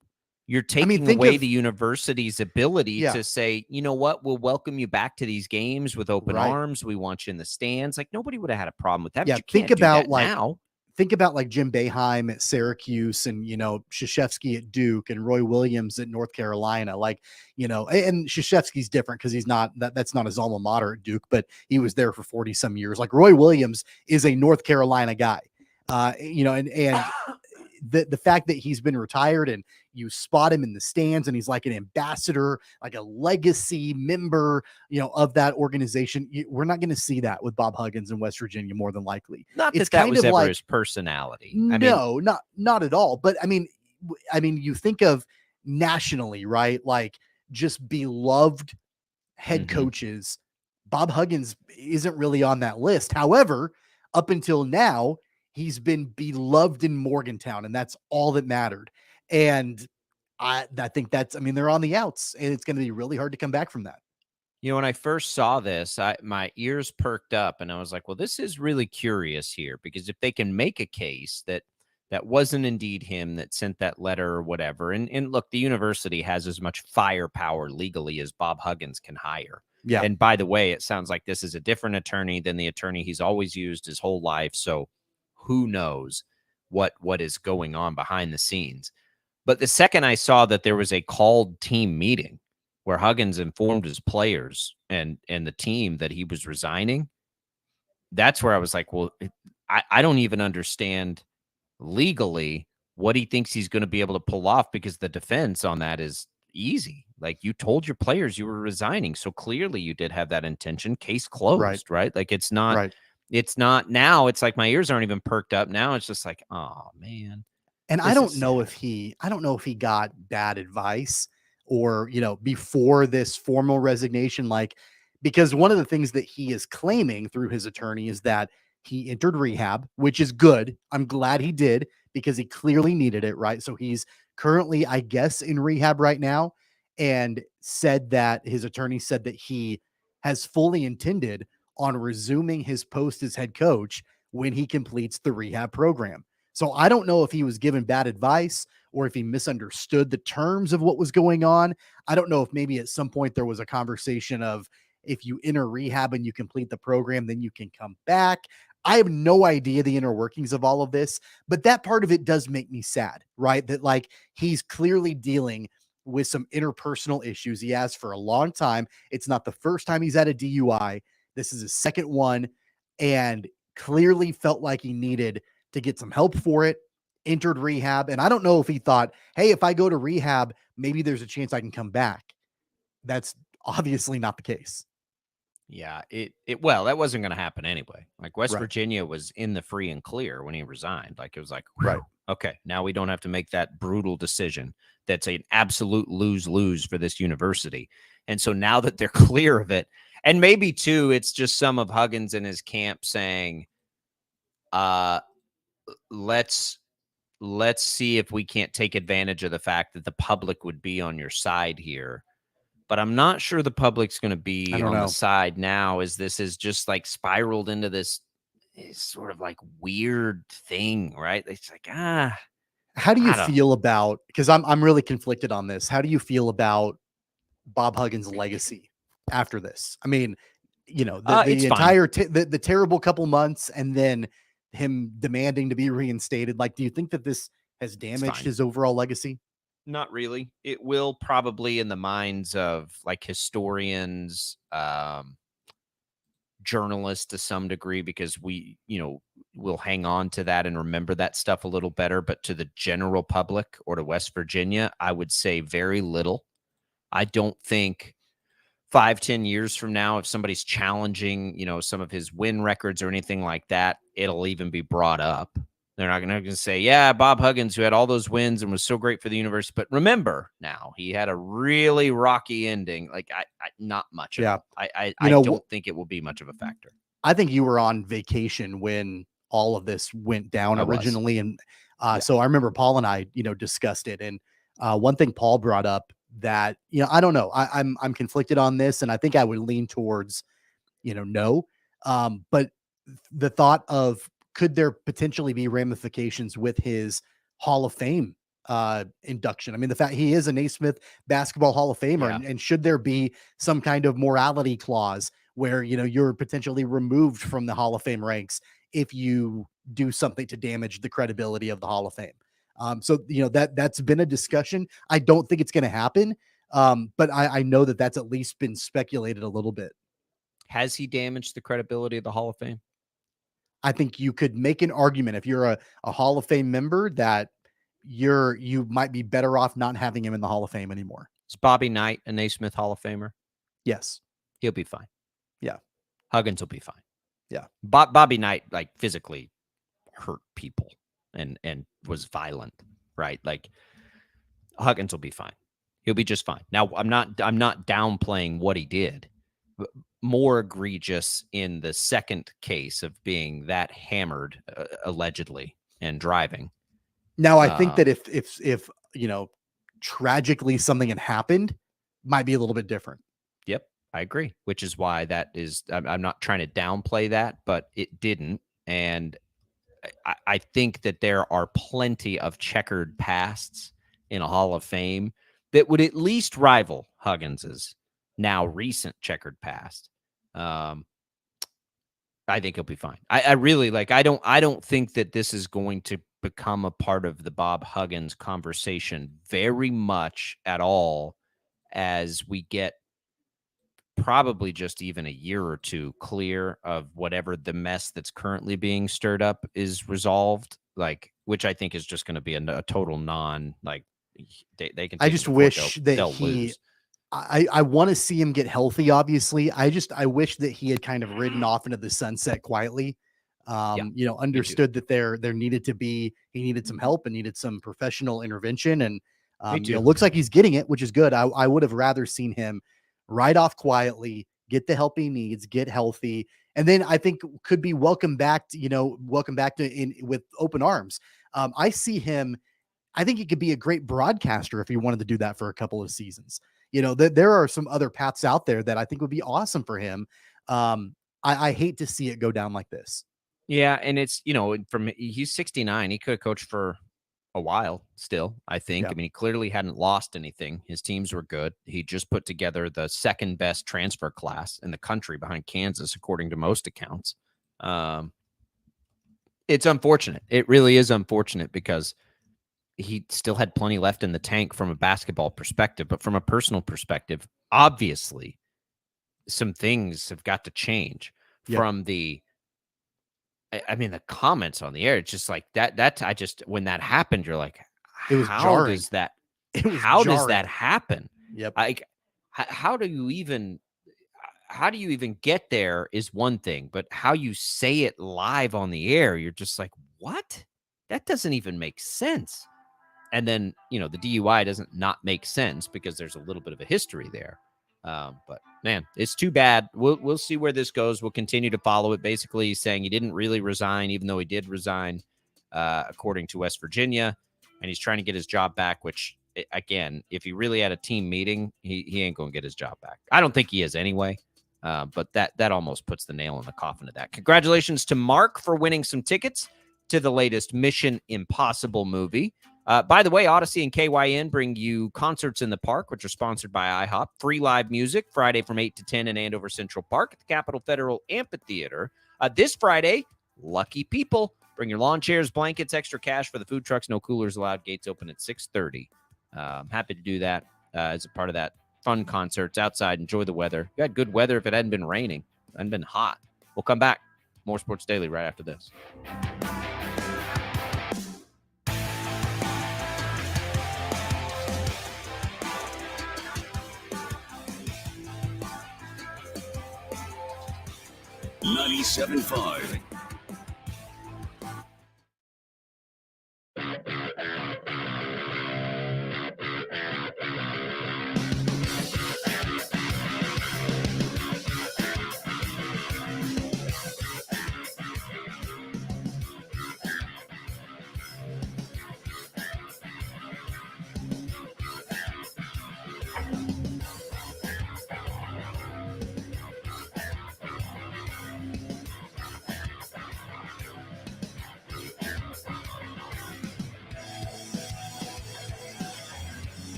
You're taking away the university's ability to say, you know what, we'll welcome you back to these games with open arms. We want you in the stands. Like, nobody would have had a problem with that. Yeah, but you can't think about do that now. think about like Jim Boeheim at Syracuse and, Krzyzewski at Duke and Roy Williams at North Carolina. Like, and Krzyzewski's different because he's not that's not his alma mater at Duke, but he was there for 40 some years. Like Roy Williams is a North Carolina guy. And the fact that he's been retired and you spot him in the stands and he's like an ambassador, like a legacy member, of that organization. We're not going to see that with Bob Huggins in West Virginia, more than likely. Not It's that kind was of ever like his personality. no, not at all. But I mean, you think of nationally, right? Like just beloved head coaches. Bob Huggins isn't really on that list. However, up until now, he's been beloved in Morgantown, and that's all that mattered. And I think they're on the outs, and it's going to be really hard to come back from that. When I first saw this, my ears perked up and I was like, well, this is really curious here, because if they can make a case that wasn't indeed him that sent that letter or whatever. And look, the university has as much firepower legally as Bob Huggins can hire. Yeah. And by the way, it sounds like this is a different attorney than the attorney he's always used his whole life. So who knows what is going on behind the scenes. But the second I saw that there was a called team meeting where Huggins informed his players and the team that he was resigning, that's where I was like, well, I don't even understand legally what he thinks he's going to be able to pull off, because the defense on that is easy. Like, you told your players you were resigning, so clearly you did have that intention. Case closed, right? Like, it's not right. It's not now. It's like my ears aren't even perked up now. It's just like, oh man. And I don't know if he got bad advice or, before this formal resignation, because one of the things that he is claiming through his attorney is that he entered rehab, which is good. I'm glad he did, because he clearly needed it, right? So he's currently, I guess, in rehab right now, and his attorney said that he has fully intended on resuming his post as head coach when he completes the rehab program. So I don't know if he was given bad advice or if he misunderstood the terms of what was going on. I don't know if maybe at some point there was a conversation of, if you enter rehab and you complete the program, then you can come back. I have no idea the inner workings of all of this, but that part of it does make me sad, right? That he's clearly dealing with some interpersonal issues. He has for a long time. It's not the first time he's had a DUI. This is his second one, and clearly felt like he needed to get some help for it, entered rehab. And I don't know if he thought, hey, if I go to rehab, maybe there's a chance I can come back. That's obviously not the case. Yeah, well, that wasn't going to happen anyway. Like, West Virginia was in the free and clear when he resigned. Like, it was like, whew, okay, now we don't have to make that brutal decision. That's an absolute lose-lose for this university. And so now that they're clear of it, and maybe too, it's just some of Huggins and his camp saying, let's see if we can't take advantage of the fact that the public would be on your side here. But I'm not sure the public's going to be on the side now, as this is just like spiraled into this sort of like weird thing, right? It's like, how do you feel about, because I'm really conflicted on this. How do you feel about Bob Huggins' legacy after this? I mean, the entire the terrible couple months, and then him demanding to be reinstated. Like, do you think that this has damaged his overall legacy? Not really. It will probably in the minds of like historians, journalists to some degree, because we, will hang on to that and remember that stuff a little better. But to the general public or to West Virginia, I would say very little. I don't think 5-10 years from now, if somebody's challenging, some of his win records or anything like that, it'll even be brought up. They're not going to say, yeah, Bob Huggins, who had all those wins and was so great for the university. But remember now, he had a really rocky ending. Like, I not much. Yeah. I don't think it will be much of a factor. I think you were on vacation when all of this went down originally. And so I remember Paul and I, discussed it. And one thing Paul brought up that, I don't know, I'm conflicted on this. And I think I would lean towards, no. But the thought of, could there potentially be ramifications with his Hall of Fame induction? I mean, the fact he is a Naismith Basketball Hall of Famer, and should there be some kind of morality clause where, you're potentially removed from the Hall of Fame ranks if you do something to damage the credibility of the Hall of Fame. So, that's been a discussion. I don't think it's going to happen. But I know that that's at least been speculated a little bit. Has he damaged the credibility of the Hall of Fame? I think you could make an argument if you're a Hall of Fame member that you might be better off not having him in the Hall of Fame anymore. Is Bobby Knight a Naismith Hall of Famer? Yes. He'll be fine. Yeah. Huggins will be fine. Yeah. Bobby Knight, like, physically hurt people and was violent, right? Like, Huggins will be fine. He'll be just fine. Now, I'm not downplaying what he did. More egregious in the second case of being that hammered, allegedly, and driving. Now, I think that if tragically something had happened, might be a little bit different. Yep, I agree. Which is why that is. I'm not trying to downplay that, but it didn't, and I think that there are plenty of checkered pasts in a Hall of Fame that would at least rival Huggins's now recent checkered past. I think he'll be fine. I really I don't think that this is going to become a part of the Bob Huggins conversation very much at all as we get probably just even a year or two clear of whatever the mess that's currently being stirred up is resolved, which I think is just going to be a total non, they can. I just wish that lose. I want to see him get healthy. Obviously, I wish that he had kind of ridden off into the sunset quietly. Understood that there needed to be, he needed some help and needed some professional intervention. And looks like he's getting it, which is good. I would have rather seen him ride off quietly, get the help he needs, get healthy, and then I think could be welcome back with open arms. I see him. I think he could be a great broadcaster if he wanted to do that for a couple of seasons. There are some other paths out there that I think would be awesome for him. I hate to see it go down like this. Yeah, and it's, he's 69. He could have coached for a while still, I think. Yeah. I mean, he clearly hadn't lost anything. His teams were good. He just put together the second best transfer class in the country behind Kansas, according to most accounts. It's unfortunate. It really is unfortunate because he still had plenty left in the tank from a basketball perspective, but from a personal perspective, obviously some things have got to change from the comments on the air. It's just like when that happened, you're like, how does that happen? Yep. How do you even get there is one thing, but how you say it live on the air, you're just like, what? That doesn't even make sense. And then, the DUI doesn't not make sense because there's a little bit of a history there. But man, it's too bad. We'll see where this goes. We'll continue to follow it. Basically, he's saying he didn't really resign, even though he did resign, according to West Virginia, and he's trying to get his job back, which, again, if he really had a team meeting, he ain't going to get his job back. I don't think he is anyway. But that almost puts the nail in the coffin of that. Congratulations to Mark for winning some tickets to the latest Mission Impossible movie. By the way, Odyssey and KYN bring you Concerts in the Park, which are sponsored by IHOP. Free live music Friday from 8 to 10 in Andover Central Park at the Capitol Federal Amphitheater. This Friday, lucky people, bring your lawn chairs, blankets, extra cash for the food trucks. No coolers allowed. Gates open at 6:30. I'm happy to do that as a part of that fun concerts outside. Enjoy the weather. You had good weather if it hadn't been raining. It hadn't been hot. We'll come back. More Sports Daily right after this. .97.5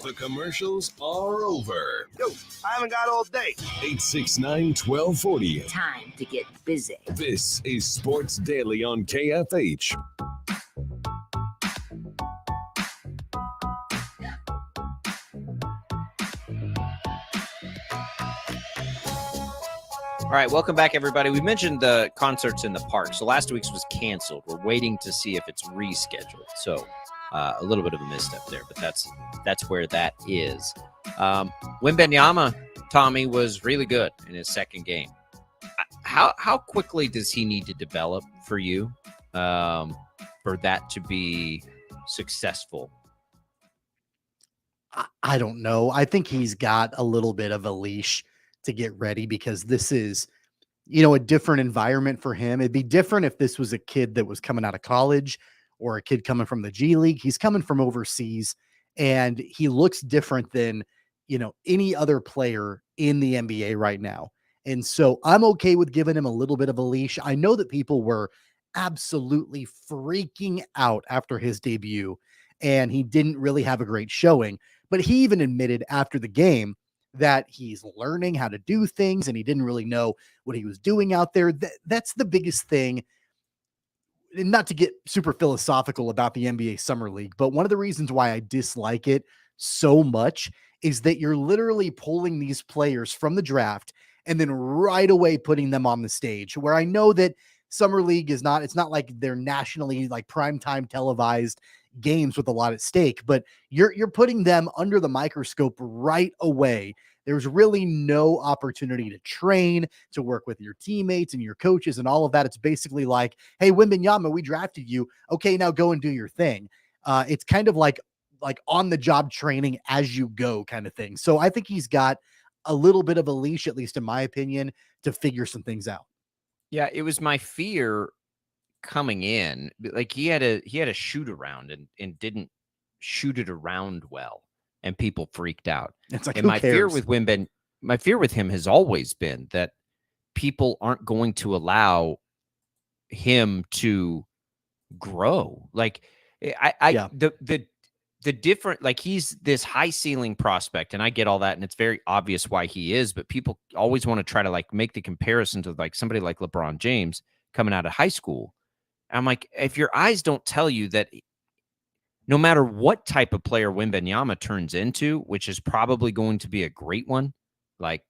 The commercials are over. Yo, I haven't got all day. 869-1240. Time to get busy. This is Sports Daily on KFH. All right, welcome back, everybody. We mentioned the concerts in the park. So last week's was canceled. We're waiting to see if it's rescheduled. So a little bit of a misstep there, but that's where that is. Wembanyama, Tommy, was really good in his second game. How quickly does he need to develop for you for that to be successful? I don't know. I think he's got a little bit of a leash to get ready because this is, a different environment for him. It'd be different if this was a kid that was coming out of college or a kid coming from the G League. He's coming from overseas and he looks different than, any other player in the NBA right now. And so I'm okay with giving him a little bit of a leash. I know that people were absolutely freaking out after his debut and he didn't really have a great showing, but he even admitted after the game that he's learning how to do things and he didn't really know what he was doing out there. That's the biggest thing. And not to get super philosophical about the NBA Summer League, but one of the reasons why I dislike it so much is that you're literally pulling these players from the draft and then right away putting them on the stage, where I know that Summer League it's not like they're nationally like primetime televised games with a lot at stake, but you're putting them under the microscope right away. There's really no opportunity to train, to work with your teammates and your coaches and all of that. It's basically like, hey, Wembanyama, we drafted you. Okay, now go and do your thing. It's kind of like on the job training as you go kind of thing. So I think he's got a little bit of a leash, at least in my opinion, to figure some things out. Yeah, it was my fear coming in. Like he had a shoot around and didn't shoot it around well, and people freaked out. It's like, and who my cares? my fear with him has always been that people aren't going to allow him to grow. Like the different, like he's this high ceiling prospect, and I get all that, and it's very obvious why he is, but people always want to try to like make the comparison to like somebody like LeBron James coming out of high school. I'm like, if your eyes don't tell you that no matter what type of player Wembanyama turns into, which is probably going to be a great one, like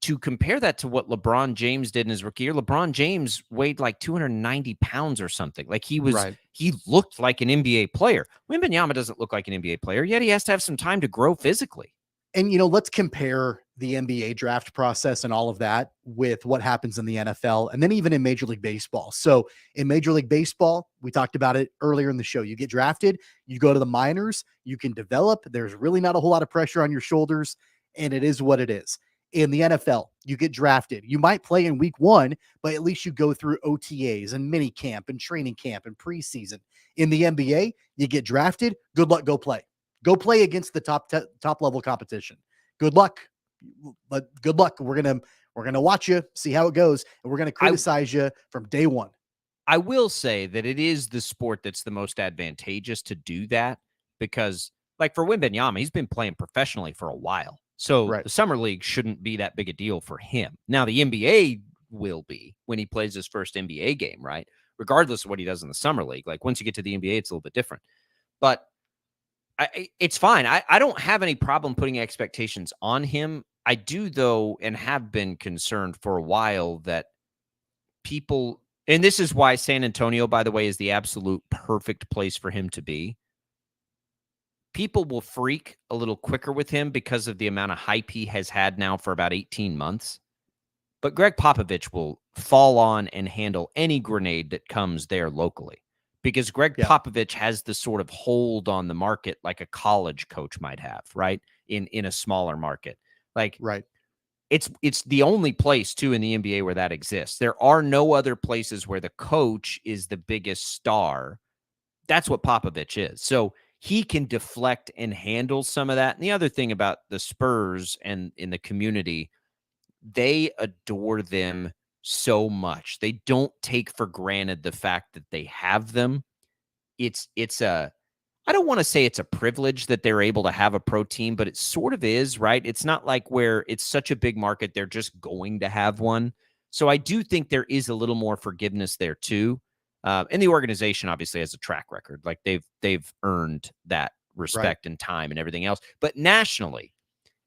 to compare that to what LeBron James did in his rookie year, LeBron James weighed like 290 pounds or something. Like he looked like an NBA player. Wembanyama doesn't look like an NBA player, yet he has to have some time to grow physically. And, let's compare the NBA draft process and all of that with what happens in the NFL and then even in Major League Baseball. So in Major League Baseball, we talked about it earlier in the show. You get drafted, you go to the minors, you can develop. There's really not a whole lot of pressure on your shoulders, and it is what it is. In the NFL, you get drafted. You might play in week 1, but at least you go through OTAs and mini camp and training camp and preseason. In the NBA, you get drafted. Good luck. Go play. Go play against the top level competition. Good luck. But good luck. We're gonna watch you, see how it goes, and we're gonna criticize you from day one. I will say that it is the sport that's the most advantageous to do that because, like for Wembanyama, he's been playing professionally for a while. So the Summer League shouldn't be that big a deal for him. Now, the NBA will be when he plays his first NBA game, right? Regardless of what he does in the Summer League. Like, once you get to the NBA, it's a little bit different. But it's fine. I don't have any problem putting expectations on him. I do, though, and have been concerned for a while that people – and this is why San Antonio, by the way, is the absolute perfect place for him to be. People will freak a little quicker with him because of the amount of hype he has had now for about 18 months. But Greg Popovich will fall on and handle any grenade that comes there locally because Greg Popovich has the sort of hold on the market like a college coach might have, right? In a smaller market. Like, right. It's the only place, too, in the NBA where that exists. There are no other places where the coach is the biggest star. That's what Popovich is. So he can deflect and handle some of that. And the other thing about the Spurs and in the community, they adore them so much. They don't take for granted the fact that they have them. I don't want to say it's a privilege that they're able to have a pro team, but it sort of is, right? It's not like where it's such a big market, they're just going to have one. So I do think there is a little more forgiveness there too. And the organization obviously has a track record. Like they've earned that respect and time and everything else. But nationally,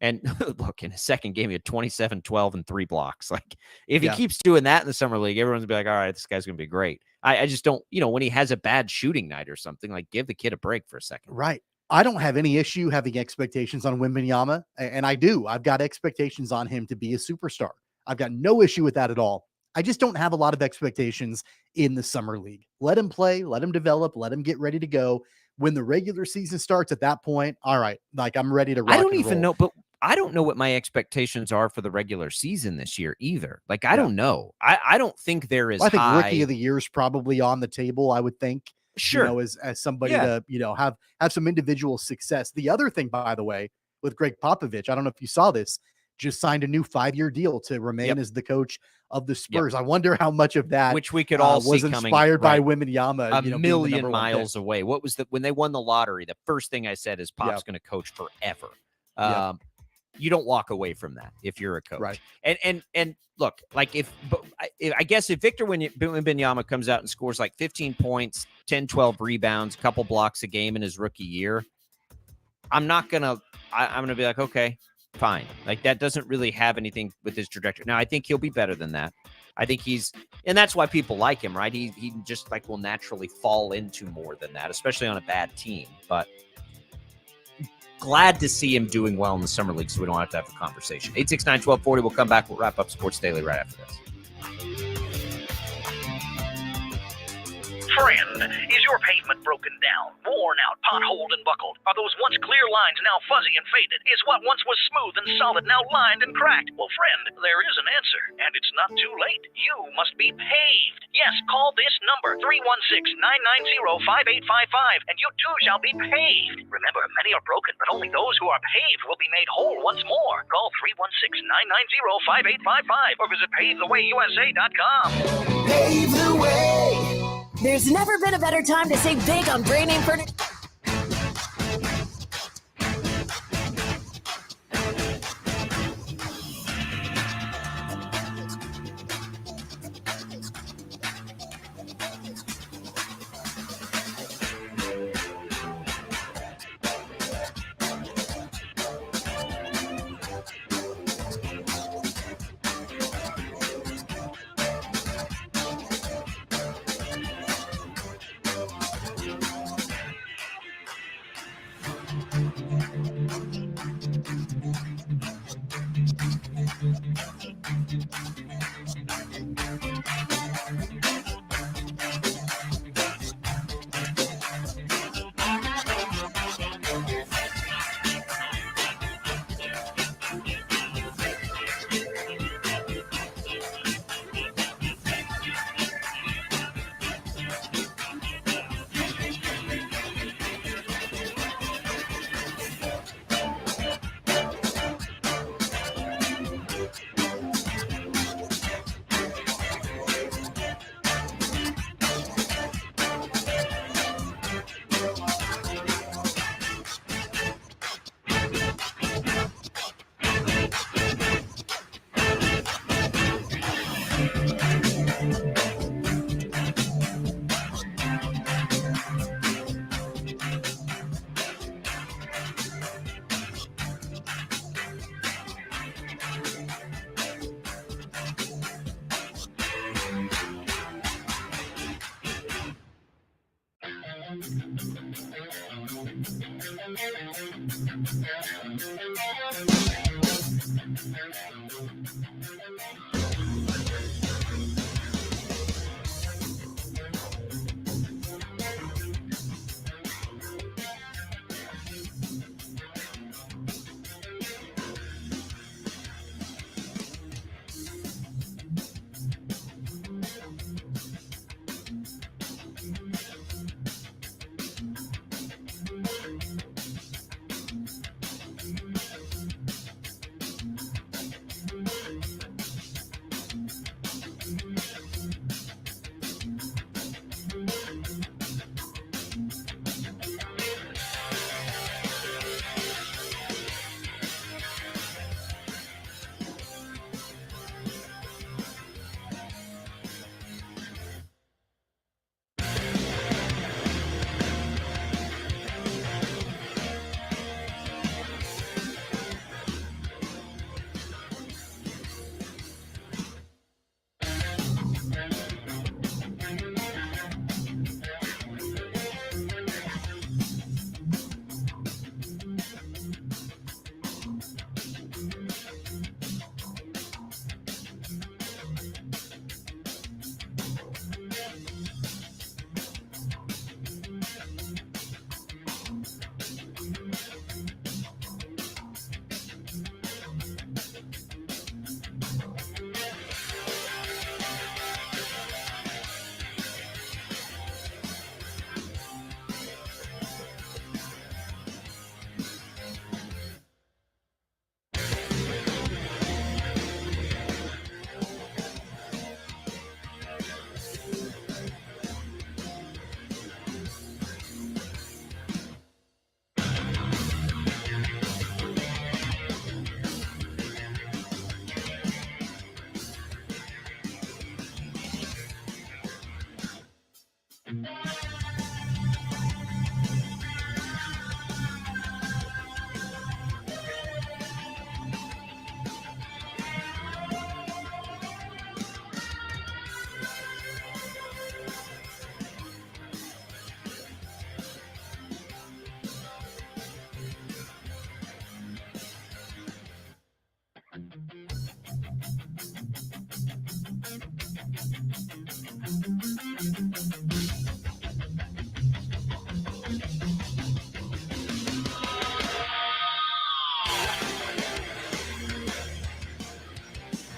and look, in his second game, he had 27, 12, and 3 blocks. Like, if he keeps doing that in the summer league, everyone's gonna be like, all right, this guy's going to be great. I just don't, when he has a bad shooting night or something, like, give the kid a break for a second. Right. I don't have any issue having expectations on Wembanyama, and I do. I've got expectations on him to be a superstar. I've got no issue with that at all. I just don't have a lot of expectations in the summer league. Let him play, let him develop, let him get ready to go. When the regular season starts at that point, all right, like I'm ready to rock I don't and even roll. know, but I don't know what my expectations are for the regular season this year either. Like, I don't know. I don't think there is. Well, I think high. rookie of the year is probably on the table. I would think, Sure. as somebody to, have some individual success. The other thing, by the way, with Greg Popovich, I don't know if you saw this, just signed a new 5-year deal to remain as the coach of the Spurs. I wonder how much of that, which we could all was see inspired coming, by Wembanyama, a million miles away. What was when they won the lottery? The first thing I said is Pop's going to coach forever. You don't walk away from that if you're a coach. Right. And look, like I guess if Victor Wembanyama comes out and scores like 15 points, 10, 12 rebounds, a couple blocks a game in his rookie year, I'm going to be like, okay, fine. Like, that doesn't really have anything with his trajectory. Now, I think he'll be better than that. I think and that's why people like him, right? He just like will naturally fall into more than that, especially on a bad team. But glad to see him doing well in the summer league, so we don't have to have a conversation. 869-1240. We'll come back. We'll wrap up Sports Daily right after this. Friend, is your pavement broken down, worn out, potholed, and buckled? Are those once clear lines now fuzzy and faded? Is what once was smooth and solid now lined and cracked? Well, friend, there is an answer, and it's not too late. You must be paved. Yes, call this number, 316-990-5855, and you too shall be paved. Remember, many are broken, but only those who are paved will be made whole once more. Call 316-990-5855 or visit PaveTheWayUSA.com. Pave the way. There's never been a better time to save big on brand name furniture.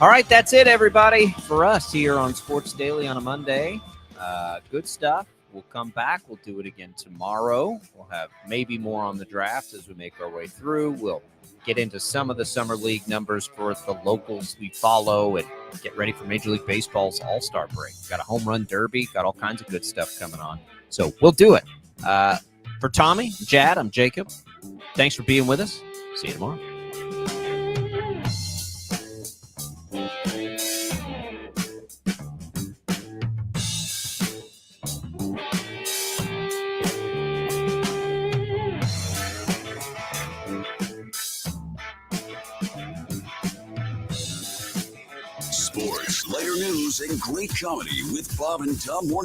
All right, that's it, everybody, for us here on Sports Daily on a Monday. Good stuff. We'll come back. We'll do it again tomorrow. We'll have maybe more on the draft as we make our way through. We'll get into some of the summer league numbers for the locals we follow and get ready for Major League Baseball's All-Star break. Got a home run derby, got all kinds of good stuff coming on. So we'll do it. For Tommy, Jad, I'm Jacob. Thanks for being with us. See you tomorrow. Sports, lighter news, and great comedy with Bob and Tom Morning.